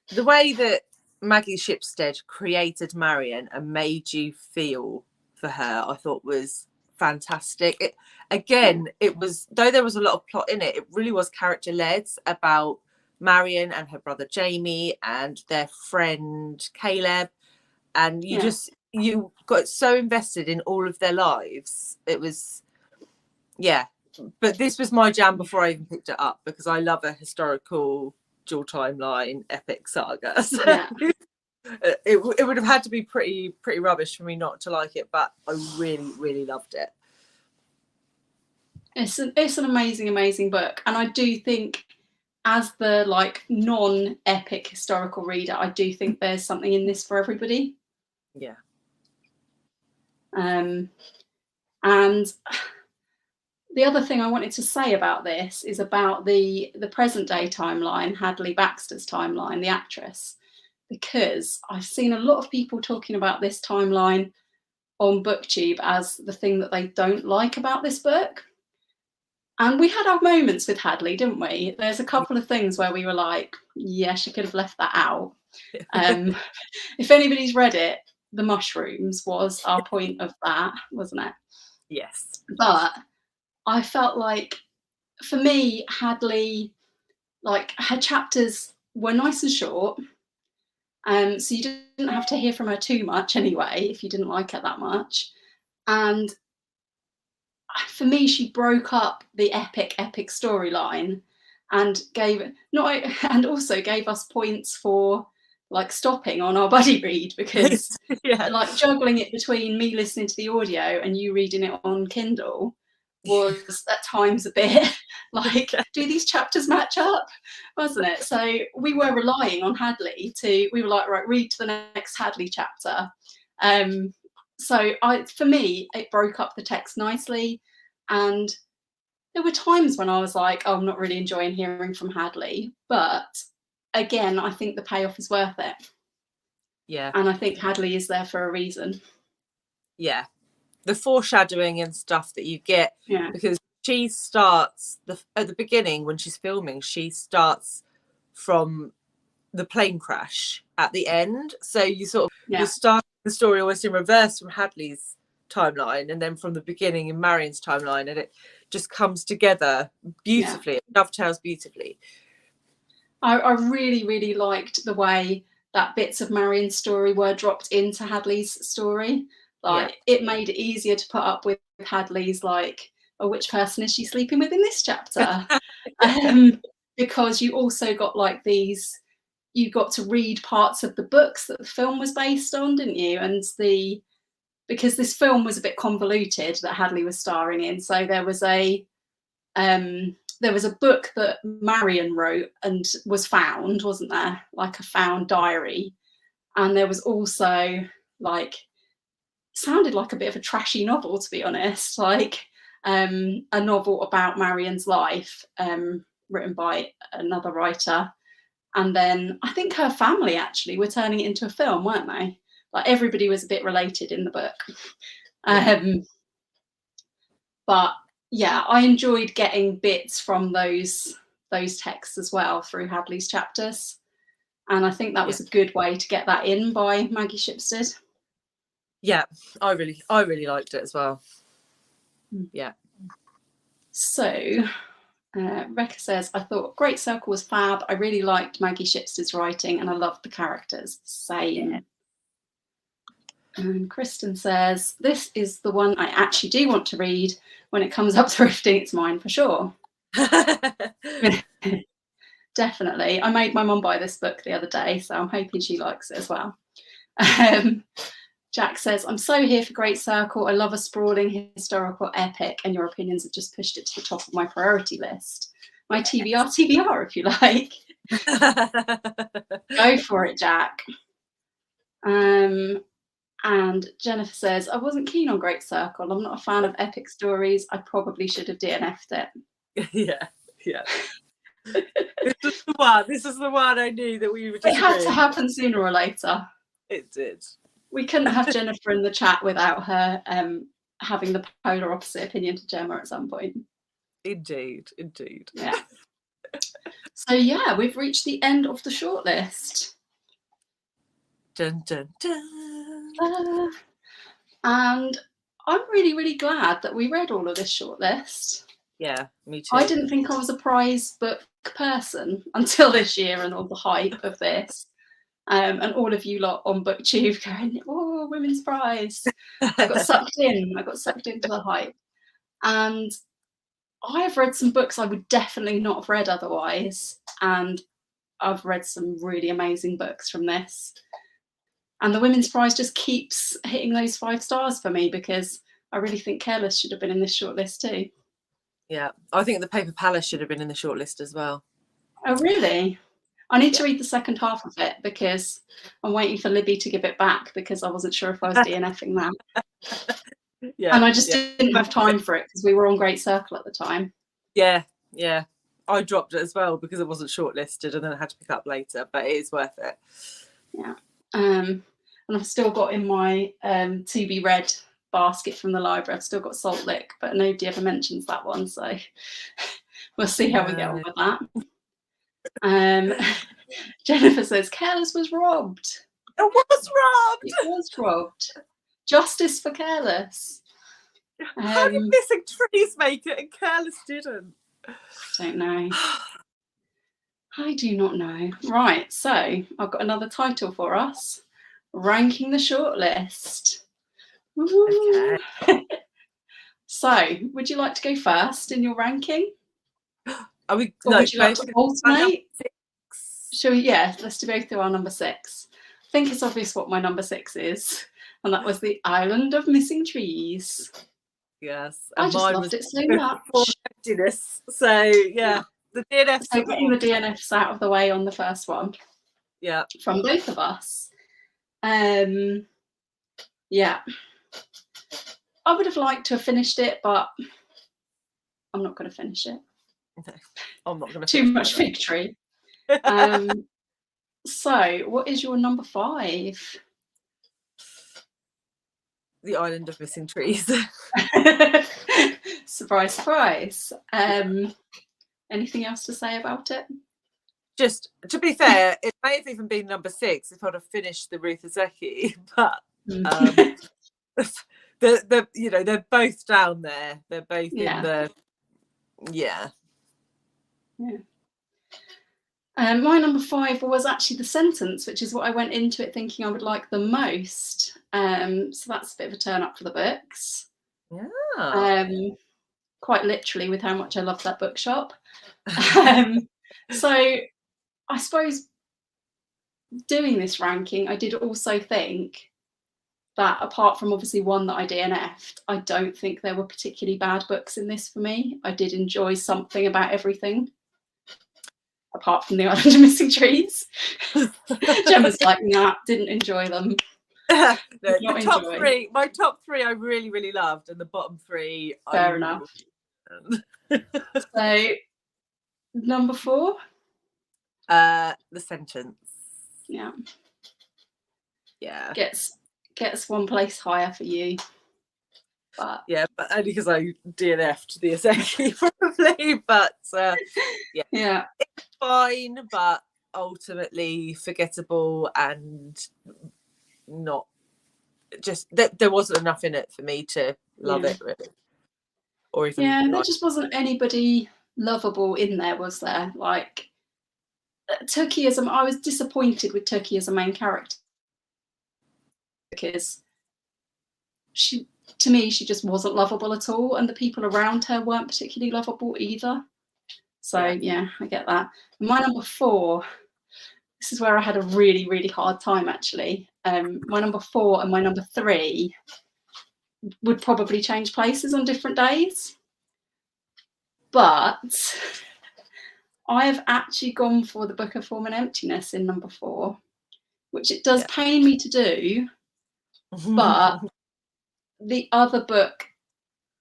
The way that Maggie Shipstead created Marion and made you feel for her, I thought was fantastic. It was, though there was a lot of plot in it, it really was character led, about Marion and her brother Jamie and their friend Caleb, and you got so invested in all of their lives. It was, but this was my jam before I even picked it up, because I love a historical dual timeline epic saga. So it would have had to be pretty rubbish for me not to like it, but I really, really loved it. It's an amazing book, and I do think, as the like non-epic historical reader, I do think there's something in this for everybody. Yeah. And the other thing I wanted to say about this is about the present day timeline, Hadley Baxter's timeline, the actress, because I've seen a lot of people talking about this timeline on BookTube as the thing that they don't like about this book. And we had our moments with Hadley, didn't we? There's a couple of things where we were like, yeah, she could have left that out. If anybody's read it, the mushrooms was our point of that, wasn't it? Yes. But I felt like, for me, Hadley, like her chapters were nice and short. So you didn't have to hear from her too much anyway, if you didn't like her that much. And for me, she broke up the epic storyline and also gave us points for like stopping on our buddy read, because like juggling it between me listening to the audio and you reading it on Kindle was at times a bit like, do these chapters match up, wasn't it? So we were relying on Hadley we were like, right, read to the next Hadley chapter. So for me, it broke up the text nicely. And there were times when I was like, oh, I'm not really enjoying hearing from Hadley. But again, I think the payoff is worth it. Yeah. And I think Hadley is there for a reason. Yeah. the foreshadowing and stuff that you get, because she starts at the beginning when she's filming, she starts from the plane crash at the end, so you sort of you start the story almost in reverse from Hadley's timeline, and then from the beginning in Marion's timeline, and it just comes together beautifully. It dovetails beautifully. I really, really liked the way that bits of Marion's story were dropped into Hadley's story. Like, it made it easier to put up with Hadley's, like, oh, which person is she sleeping with in this chapter? Because you also got like these, you got to read parts of the books that the film was based on, didn't you? And because this film was a bit convoluted that Hadley was starring in, so there was a book that Marion wrote and was found, wasn't there? Like a found diary. And there was also, like, sounded like a bit of a trashy novel, to be honest, like a novel about Marion's life, written by another writer. And then I think her family actually were turning it into a film, weren't they? Like, everybody was a bit related in the book. But yeah, I enjoyed getting bits from those texts as well through Hadley's chapters. And I think that was a good way to get that in by Maggie Shipstead. Yeah, I really liked it as well. Yeah. So Rebecca says, I thought Great Circle was fab. I really liked Maggie Shipstead's writing and I loved the characters. Same. Yeah. And Kristen says, this is the one I actually do want to read. When it comes up thrifting, it's mine for sure. Definitely. I made my mum buy this book the other day, so I'm hoping she likes it as well. Jack says, I'm so here for Great Circle. I love a sprawling historical epic, and your opinions have just pushed it to the top of my priority list. My TBR, if you like. Go for it, Jack. And Jennifer says, I wasn't keen on Great Circle. I'm not a fan of epic stories. I probably should have DNF'd it. Yeah. This is the one I knew that we would disagree. It had to happen sooner or later. It did. We couldn't have Jennifer in the chat without her having the polar opposite opinion to Gemma at some point. Indeed. Yeah. So yeah, we've reached the end of the shortlist. Dun, dun, dun. And I'm really, really glad that we read all of this shortlist. Yeah, me too. I didn't think I was a prize book person until this year and all the hype of this. And all of you lot on BookTube going, oh, women's prize. I got sucked into the hype. And I have read some books I would definitely not have read otherwise. And I've read some really amazing books from this. And the women's prize just keeps hitting those 5 stars for me, because I really think Careless should have been in this shortlist too. Yeah, I think The Paper Palace should have been in the shortlist as well. Oh, really? I need to read the second half of it, because I'm waiting for Libby to give it back, because I wasn't sure if I was DNFing that. And I just didn't have time for it, because we were on Great Circle at the time. Yeah. I dropped it as well because it wasn't shortlisted, and then I had to pick up later, but it is worth it. Yeah. And I've still got in my to be read basket from the library, I've still got Salt Lick, but nobody ever mentions that one, so we'll see how we get on with that. Jennifer says Careless was robbed. It was robbed. Justice for Careless. How did Missing Trees make it and Careless didn't? Don't know. I do not know. Right, so I've got another title for us. Ranking the shortlist. Okay. So, would you like to go first in your ranking? Would you like to alternate? Shall we? Yeah, let's go through our number 6. I think it's obvious what my number 6 is, and that was The Island of Missing Trees. Yes, I just loved it so much. Emptiness. So yeah, the DNF. So getting the DNFs out of the way on the first one. Yeah. From both of us. Yeah. I would have liked to have finished it, but I'm not going to finish it. No, I'm not going to. Too much victory. So, what is your number 5? The Island of Missing Trees. Surprise, surprise. Anything else to say about it? Just to be fair, it may have even been number 6 if I'd have finished the Ruth Ozeki, but they're both down there. They're both in the my number 5 was actually The Sentence, which is what I went into it thinking I would like the most. So that's a bit of a turn up for the books. Yeah. Quite literally, with how much I love that bookshop. So I suppose doing this ranking, I did also think that apart from obviously one that I DNF'd, I don't think there were particularly bad books in this for me. I did enjoy something about everything, apart from The Island of Missing Trees. Gemma's like, nah, didn't enjoy them. My top 3 I really, really loved, and the bottom 3 fair enough. So number 4, The Sentence. Yeah, gets one place higher for you, but only because I DNF'd the Ozeki probably, but it's fine, but ultimately forgettable, and not just there wasn't enough in it for me to love it, really. Or even there just wasn't anybody lovable in there, was there? Like Tookie I was disappointed with Tookie as a main character, because she just wasn't lovable at all, and the people around her weren't particularly lovable either. So I get that. And my number 4, this is where I had a really, really hard time actually. My number 4 and my number 3 would probably change places on different days, but I have actually gone for The Book of Form and Emptiness in number 4, which it does pain me to do, but the other book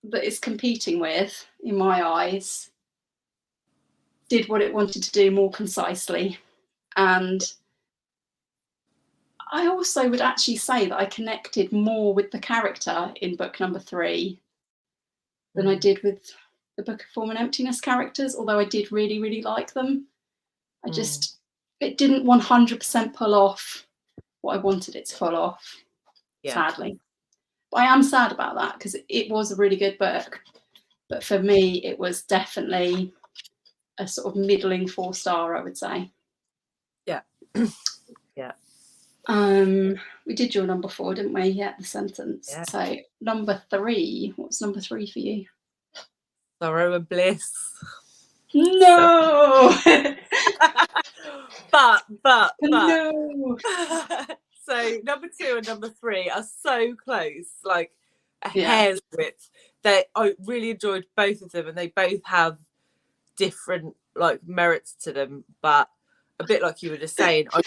that it's competing with, in my eyes, did what it wanted to do more concisely. And I also would actually say that I connected more with the character in book number 3 than I did with the Book of Form and Emptiness characters, although I did really, really like them. It didn't 100% pull off what I wanted it to pull off, sadly. But I am sad about that, because it was a really good book. But for me, it was definitely a sort of middling 4-star, I would say. Yeah. We did your number 4, didn't we? Yeah, The Sentence. Yeah. So number 3, what's number 3 for you? Sorrow and Bliss. No. but no. So number 2 and number 3 are so close, like a hair's width. I really enjoyed both of them, and they both have different like merits to them, but a bit like you were just saying, I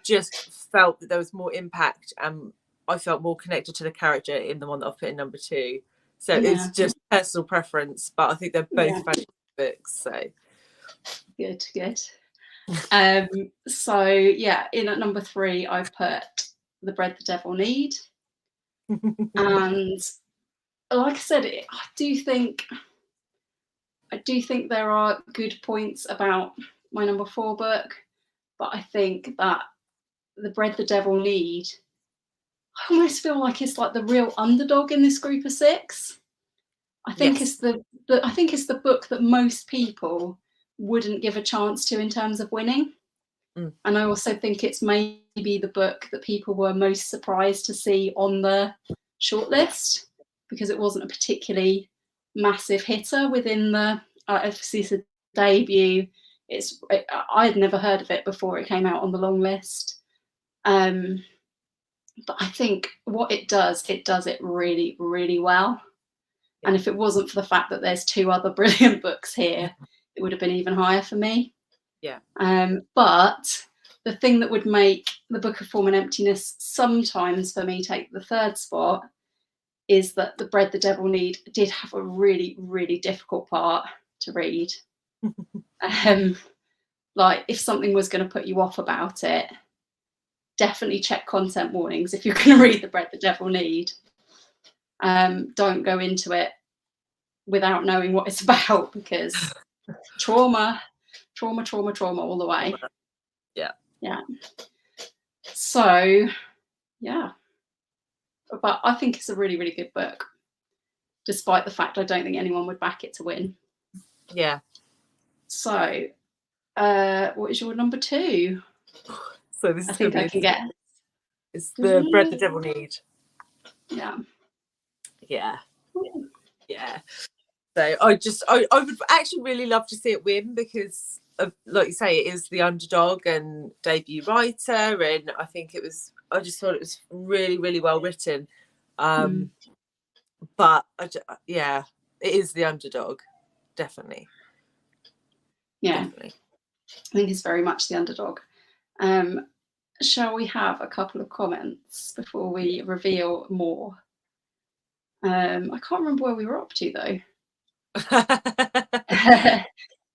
just felt that there was more impact, and I felt more connected to the character in the one that I've put in number 2. So it's just personal preference, but I think they're both fantastic books. So good. So in at number 3, I put The Bread the Devil Knead. And like I said, I do think there are good points about my number 4 book, but I think that The Bread the Devil Knead, I almost feel like it's like the real underdog in this group of 6. I think it's the book that most people wouldn't give a chance to in terms of winning. And I also think it's maybe the book that people were most surprised to see on the shortlist, because it wasn't a particularly massive hitter within the obviously it's a debut. I had never heard of it before it came out on the long list. But I think what it does it really, really well. And if it wasn't for the fact that there's 2 other brilliant books here, it would have been even higher for me. But the thing that would make The Book of Form and Emptiness sometimes for me take the 3rd spot is that The Bread the Devil Knead did have a really, really difficult part to read. Like if something was going to put you off about it, definitely check content warnings if you're going to read The Bread the Devil Knead. Don't go into it without knowing what it's about, because trauma all the way. Yeah. So, yeah. But I think it's a really, really good book, despite the fact I don't think anyone would back it to win. Yeah. So, what is your number 2? So this I think I can guess. It's The Bread the Devil Knead. Yeah. Yeah. Yeah. So I would actually really love to see it win, because of, like you say, it is the underdog and debut writer, and I just thought it was really, really well written. But yeah, it is the underdog, definitely. Yeah. Definitely. I think it's very much the underdog. Shall we have a couple of comments before we reveal more? I can't remember where we were up to though.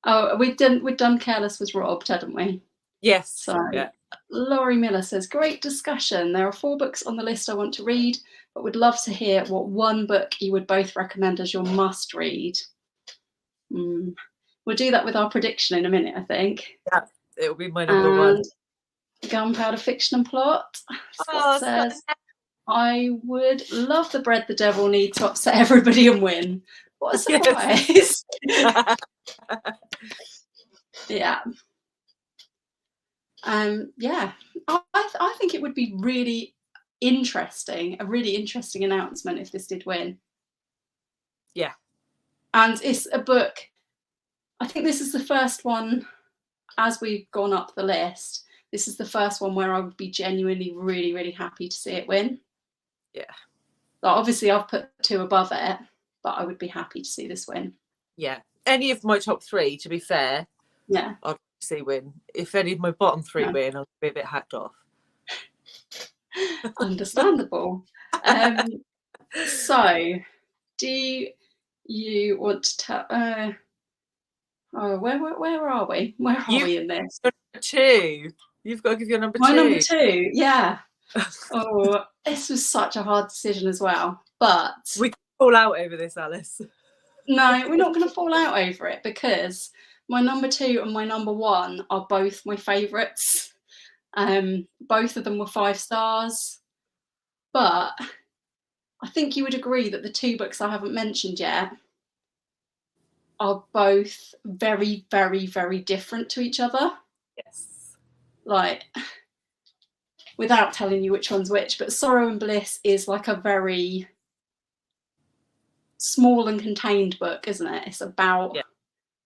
Oh, we'd done Careless Was Robbed, hadn't we? Yes. So yeah. Laurie Miller says, great discussion. There are 4 books on the list I want to read, but would love to hear what one book you would both recommend as your must read. We'll do that with our prediction in a minute, I think. Yeah, it'll be my number 1. Gunpowder Fiction and Plot. Scott says, I would love The Bread the Devil Knead to upset everybody and win. What a surprise. Yes. Yeah. Yeah. I think it would be really interesting, a really interesting announcement if this did win. Yeah. And it's a book, I think this is the first one, as we've gone up the list, this is the first one where I would be genuinely really, really happy to see it win. Yeah. Like, obviously, I've put 2 above it, but I would be happy to see this win. Yeah. Any of my top 3, to be fair, yeah, I'd see win. If any of my bottom 3 win, I'll be a bit hacked off. Understandable. So, do you want to tell? Where are we? Where are we in this? Number 2. You've got to give your number 2. My number 2, yeah. Oh, this was such a hard decision as well. But we can fall out over this, Alice. No, we're not going to fall out over it, because my number 2 and my number 1 are both my favourites. Both of them were 5 stars. But I think you would agree that the 2 books I haven't mentioned yet are both very, very, very different to each other. Yes. Like, without telling you which one's which, but Sorrow and Bliss is like a very small and contained book, isn't it? It's about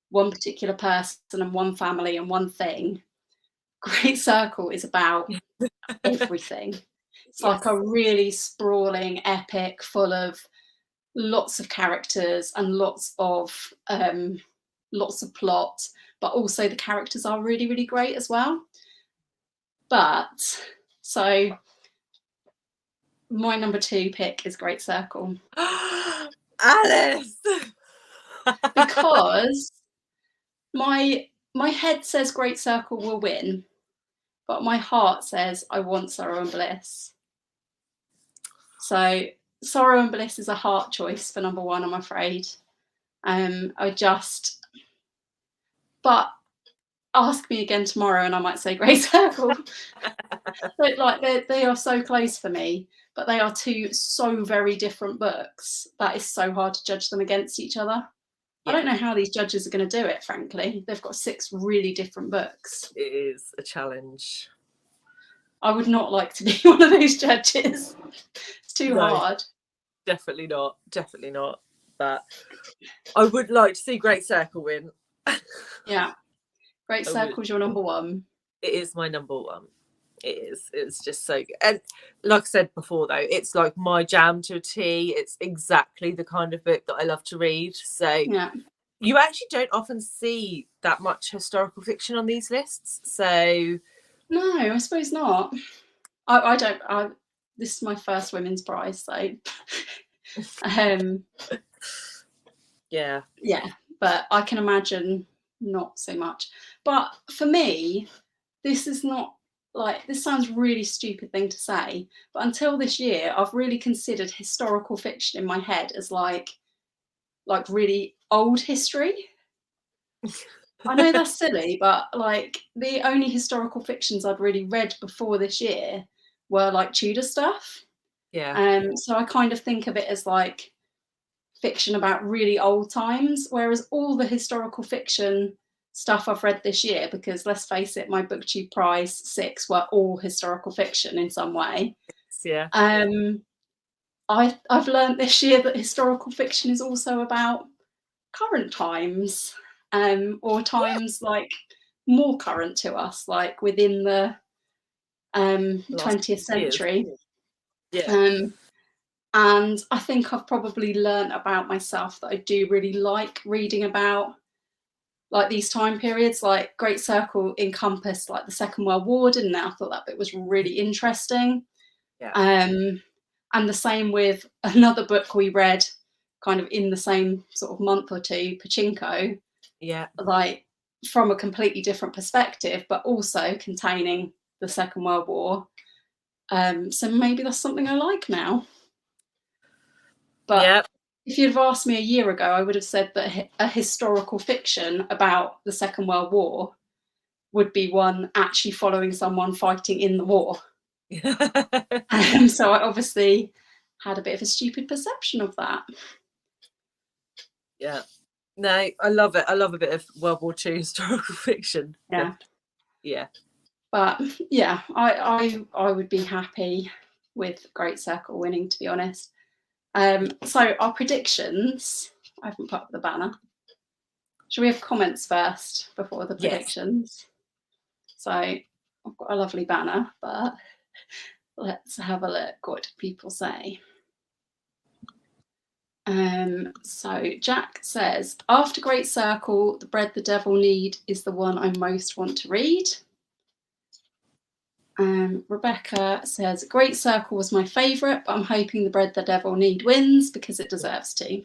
one particular person and one family and one thing. Great Circle is about everything. It's like a really sprawling epic full of lots of characters and lots of plot, but also the characters are really, really great as well. But so my number 2 pick is Great Circle. Alice! Because my head says Great Circle will win, but my heart says I want Sorrow and Bliss. So Sorrow and Bliss is a heart choice for number 1, I'm afraid. But ask me again tomorrow and I might say Great Circle. But like they are so close for me, but they are 2 so very different books that it's so hard to judge them against each other. I don't know how these judges are going to do it, frankly. They've got 6 really different books. It is a challenge. I would not like to be one of those judges. It's too hard. Definitely not. Definitely not. But I would like to see Great Circle win. Yeah. Great Circle's your number 1. It is my number 1. It is. It's just so good. And like I said before, though, it's like my jam to a T. It's exactly the kind of book that I love to read. So you actually don't often see that much historical fiction on these lists. So no, I suppose not. I don't. This is my first women's prize, so yeah. But I can imagine not so much. But for me, this is not like, this sounds really stupid thing to say, but until this year, I've really considered historical fiction in my head as like really old history. I know that's silly, but like the only historical fictions I'd really read before this year were like Tudor stuff. Yeah. So I kind of think of it as like fiction about really old times, whereas all the historical fiction stuff I've read this year, because let's face it, my BookTube Prize 6 were all historical fiction in some way. Yeah. I've learned this year that historical fiction is also about current times, or times like more current to us, like within the 20th century. Yeah. And I think I've probably learned about myself that I do really like reading about like these time periods. Like Great Circle encompassed like the Second World War, didn't it? I thought that bit was really interesting. Yeah. And the same with another book we read kind of in the same sort of month or two, Pachinko. Yeah. Like from a completely different perspective, but also containing the Second World War. So maybe that's something I like now. But if you'd have asked me a year ago, I would have said that a historical fiction about the Second World War would be one actually following someone fighting in the war. So I obviously had a bit of a stupid perception of that. Yeah. No, I love it. I love a bit of World War II historical fiction. Yeah. Yeah. But yeah, I would be happy with Great Circle winning, to be honest. So our predictions. I haven't put up the banner. Should we have comments first before the predictions? Yes. So I've got a lovely banner, but let's have a look. What do people say? So Jack says, after Great Circle, The Bread the Devil Need is the one I most want to read. Rebecca says, Great Circle was my favourite, but I'm hoping The Bread the Devil Need wins because it deserves to.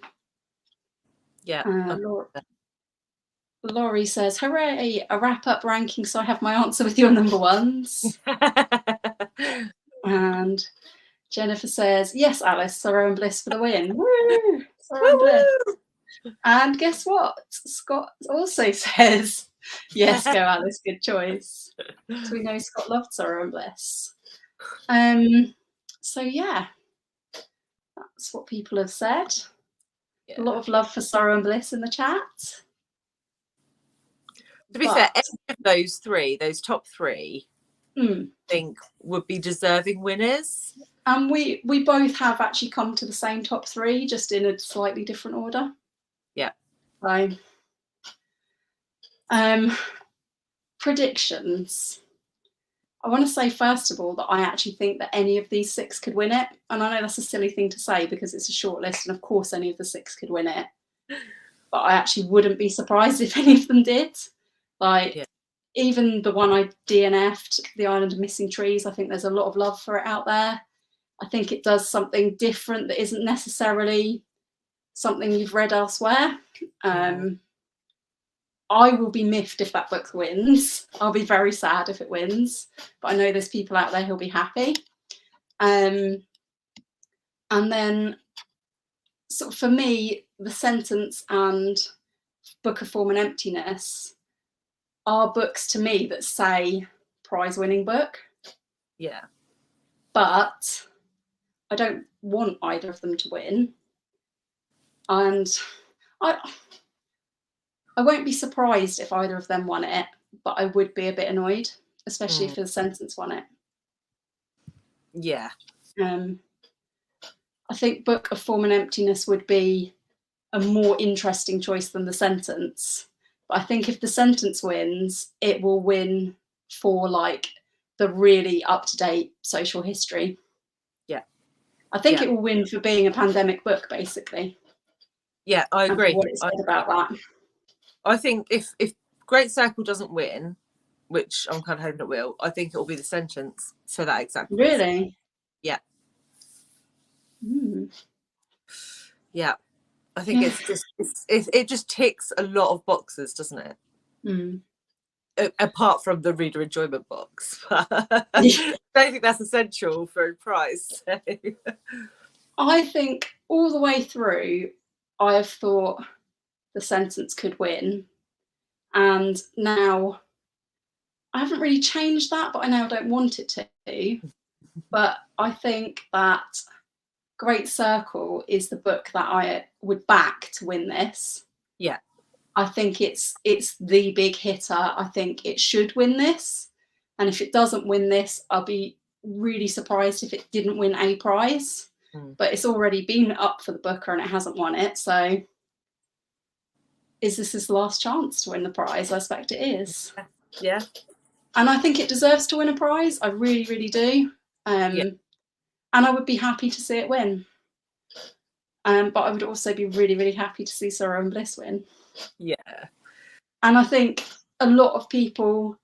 Yeah. Laurie says, hooray, a wrap-up ranking so I have my answer with your number ones. And Jennifer says, yes, Alice, Sorrow and Bliss for the win. Woo! Sorrow and Bliss. And guess what? Scott also says, yes, go Alice, good choice. So we know Scott loved Sorrow and Bliss. So yeah, that's what people have said. Yeah. A lot of love for Sorrow and Bliss in the chat. To be fair, any of those three, those top three, I think would be deserving winners. And we both have actually come to the same top three, just in a slightly different order. Yeah. So, predictions. I want to say, first of all, that I actually think that any of these 6 could win it. And I know that's a silly thing to say because it's a shortlist, and of course any of the 6 could win it. But I actually wouldn't be surprised if any of them did. Like, even the one I DNF'd, The Island of Missing Trees, I think there's a lot of love for it out there. I think it does something different that isn't necessarily something you've read elsewhere. I will be miffed if that book wins. I'll be very sad if it wins. But I know there's people out there who'll be happy. And then, sort of for me, The Sentence and Book of Form and Emptiness are books to me that say prize-winning book. Yeah. But I don't want either of them to win. And I won't be surprised if either of them won it, but I would be a bit annoyed, especially if The Sentence won it. Yeah. I think Book of Form and Emptiness would be a more interesting choice than The Sentence. But I think if The Sentence wins, it will win for like the really up-to-date social history. Yeah. I think it will win for being a pandemic book, basically. Yeah, I agree. What it said about that. I think if Great Circle doesn't win, which I'm kind of hoping it will, I think it will be The Sentence for that exact reason. Really? Yeah. Yeah. I think it's just it just ticks a lot of boxes, doesn't it? apart from the reader enjoyment box. I don't think that's essential for a prize. So. I think all the way through, I have thought the sentence could win. And now I haven't really changed that, but I now don't want it to. But I think that Great Circle is the book that I would back to win this. Yeah. I think it's the big hitter. I think it should win this. And if it doesn't win this, I'll be really surprised if it didn't win a prize. But it's already been up for the Booker and it hasn't won it. So is this his last chance to win the prize? I expect it is. Yeah. And I think it deserves to win a prize. I really, really do. And I would be happy to see it win. But I would also be really, really happy to see Sorrow and Bliss win. Yeah. And I think a lot of people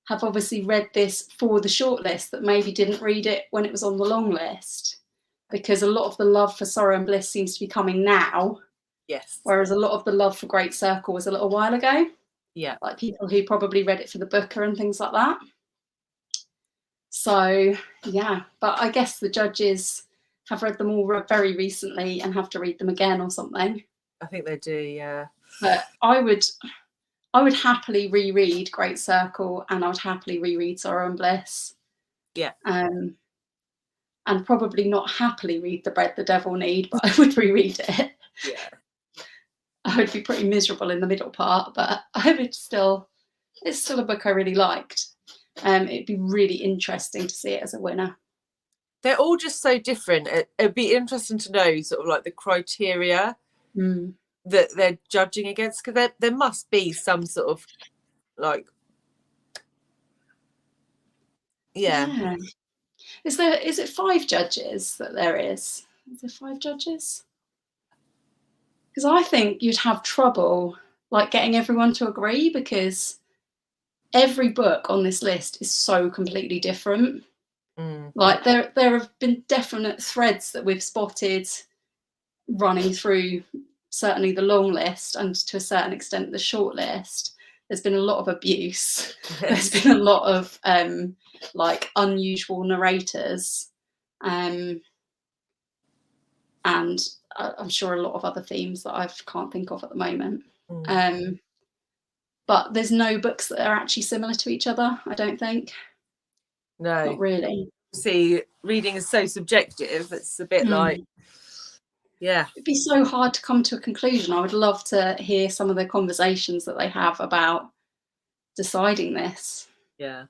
have obviously read this for the shortlist that maybe didn't read it when it was on the long list, because a lot of the love for Sorrow and Bliss seems to be coming now. Yes. Whereas a lot of the love for Great Circle was a little while ago. Yeah. Like people who probably read it for the Booker and things like that. So, yeah. But I guess the judges have read them all very recently and have to read them again or something. I think they do, yeah. But I would happily reread Great Circle, and I would happily reread Sorrow and Bliss. Yeah. And probably not happily read The Bread the Devil Need, but I would reread it. Yeah. I would be pretty miserable in the middle part, but I would still, it's still a book I really liked. It'd be really interesting to see it as a winner. They're all just so different. It'd be interesting to know sort of like the criteria that they're judging against, because there must be some sort of like, yeah. Is it 5 judges that there is? Is there 5 judges? Because I think you'd have trouble like getting everyone to agree, because every book on this list is so completely different. Like there have been definite threads that we've spotted running through certainly the long list and to a certain extent the short list. There's been a lot of abuse. There's been a lot of like unusual narrators, and I'm sure a lot of other themes that I can't think of at the moment. But there's no books that are actually similar to each other, I don't think. No. Not really. See, reading is so subjective. It's a bit like, yeah. It'd be so hard to come to a conclusion. I would love to hear some of the conversations that they have about deciding this. Yeah.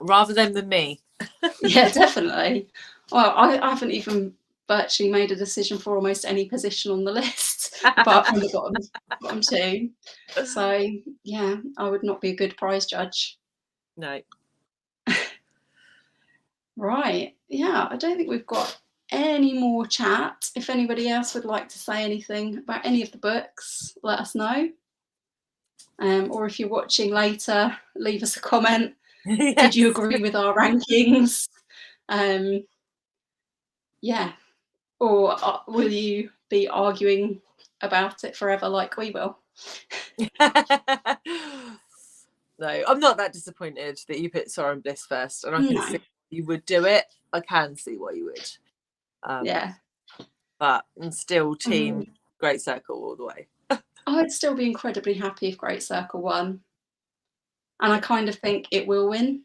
Rather than me. Yeah, definitely. Well, I haven't even virtually made a decision for almost any position on the list, apart from the bottom 2. So, yeah, I would not be a good prize judge. No. Right. Yeah, I don't think we've got any more chat. If anybody else would like to say anything about any of the books, let us know. Or if you're watching later, leave us a comment. Yes. Did you agree with our rankings? Yeah. Or will you be arguing about it forever like we will? No, I'm not that disappointed that you put Sorrow and Bliss first, and I can see you would do it. I can see why you would. Yeah. But I'm still team Great Circle all the way. I'd still be incredibly happy if Great Circle won. And I kind of think it will win.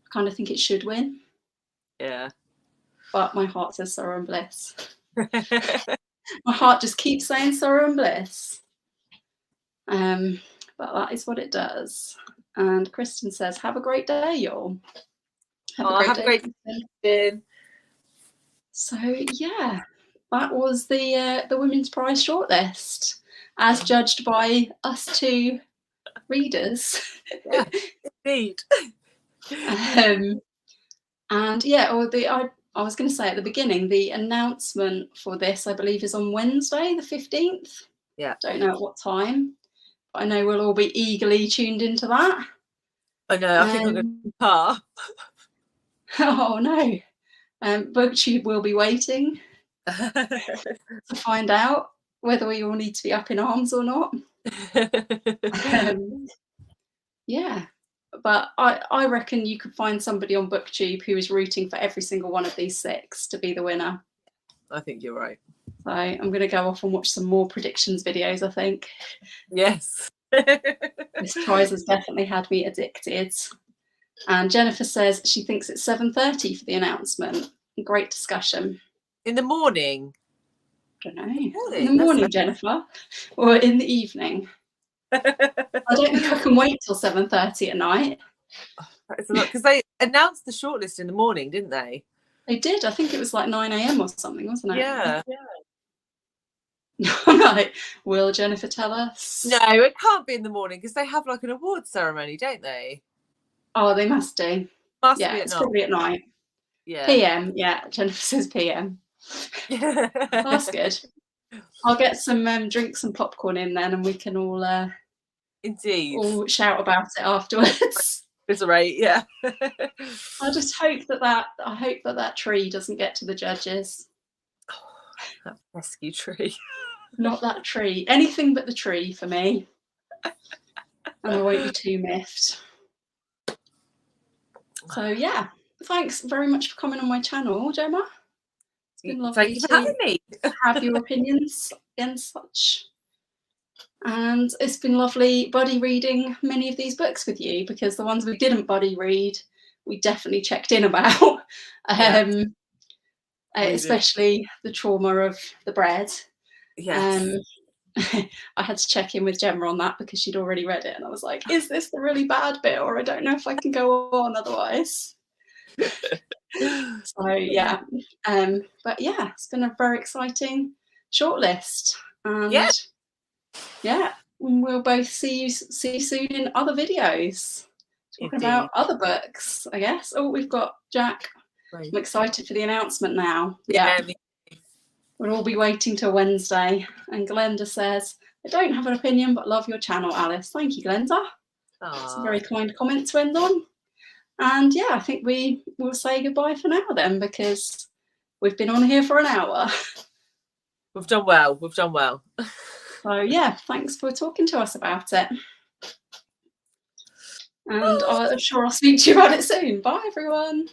I kind of think it should win. Yeah. But my heart says Sorrow and Bliss. My heart just keeps saying Sorrow and Bliss. But that is what it does. And Kristen says, have a great day, y'all. Have a great day. So, yeah, that was the Women's Prize shortlist, as judged by us 2 readers. Yeah, indeed. And yeah, I was going to say at the beginning, the announcement for this, I believe, is on Wednesday, the 15th. Yeah. Don't know at what time, but I know we'll all be eagerly tuned into that. I know, I think I'm going to car. Oh, no. BookTube will be waiting to find out whether we all need to be up in arms or not. Yeah, but I reckon you could find somebody on BookTube who is rooting for every single one of these 6 to be the winner. I think you're right. So I'm going to go off and watch some more predictions videos, I think. Yes. This prize has definitely had me addicted. And Jennifer says she thinks it's 7:30 for the announcement. Great discussion. In the morning? I don't know. In the morning, Jennifer, or in the evening? I don't think I can wait till 7:30 at night. Because they announced the shortlist in the morning, didn't they? They did. I think it was like 9 a.m. or something, wasn't it? Yeah. Right. Will Jennifer tell us? No, it can't be in the morning because they have like an awards ceremony, don't they? Oh, they must do. Must yeah, be at it's night. probably at night. Yeah. PM. Yeah, Jennifer says PM. That's good. I'll get some drinks and popcorn in then, and we can all indeed all shout about it afterwards. It's right. Yeah. I just hope that tree doesn't get to the judges. Oh, that rescue tree. Not that tree. Anything but the tree for me. And I won't be too miffed. So yeah, thanks very much for coming on my channel, Gemma. It's been lovely. Thank you for having me. Have your opinions and such. And it's been lovely buddy reading many of these books with you, because the ones we didn't buddy read, we definitely checked in about. Especially the trauma of the bread. Yes. I had to check in with Gemma on that because she'd already read it, and I was like, is this the really bad bit, or I don't know if I can go on otherwise. So yeah, but yeah, it's been a very exciting shortlist, and yeah, we'll both see you soon in other videos talking about other books, I guess. Oh, we've got Jack. I'm excited for the announcement now. Yeah. We'll all be waiting till Wednesday. And Glenda says, I don't have an opinion, but love your channel, Alice. Thank you, Glenda. That's a very kind comment to end on. And yeah, I think we will say goodbye for now then, because we've been on here for an hour. We've done well. We've done well. So yeah, thanks for talking to us about it. And I'm sure I'll speak to you about it soon. Bye, everyone.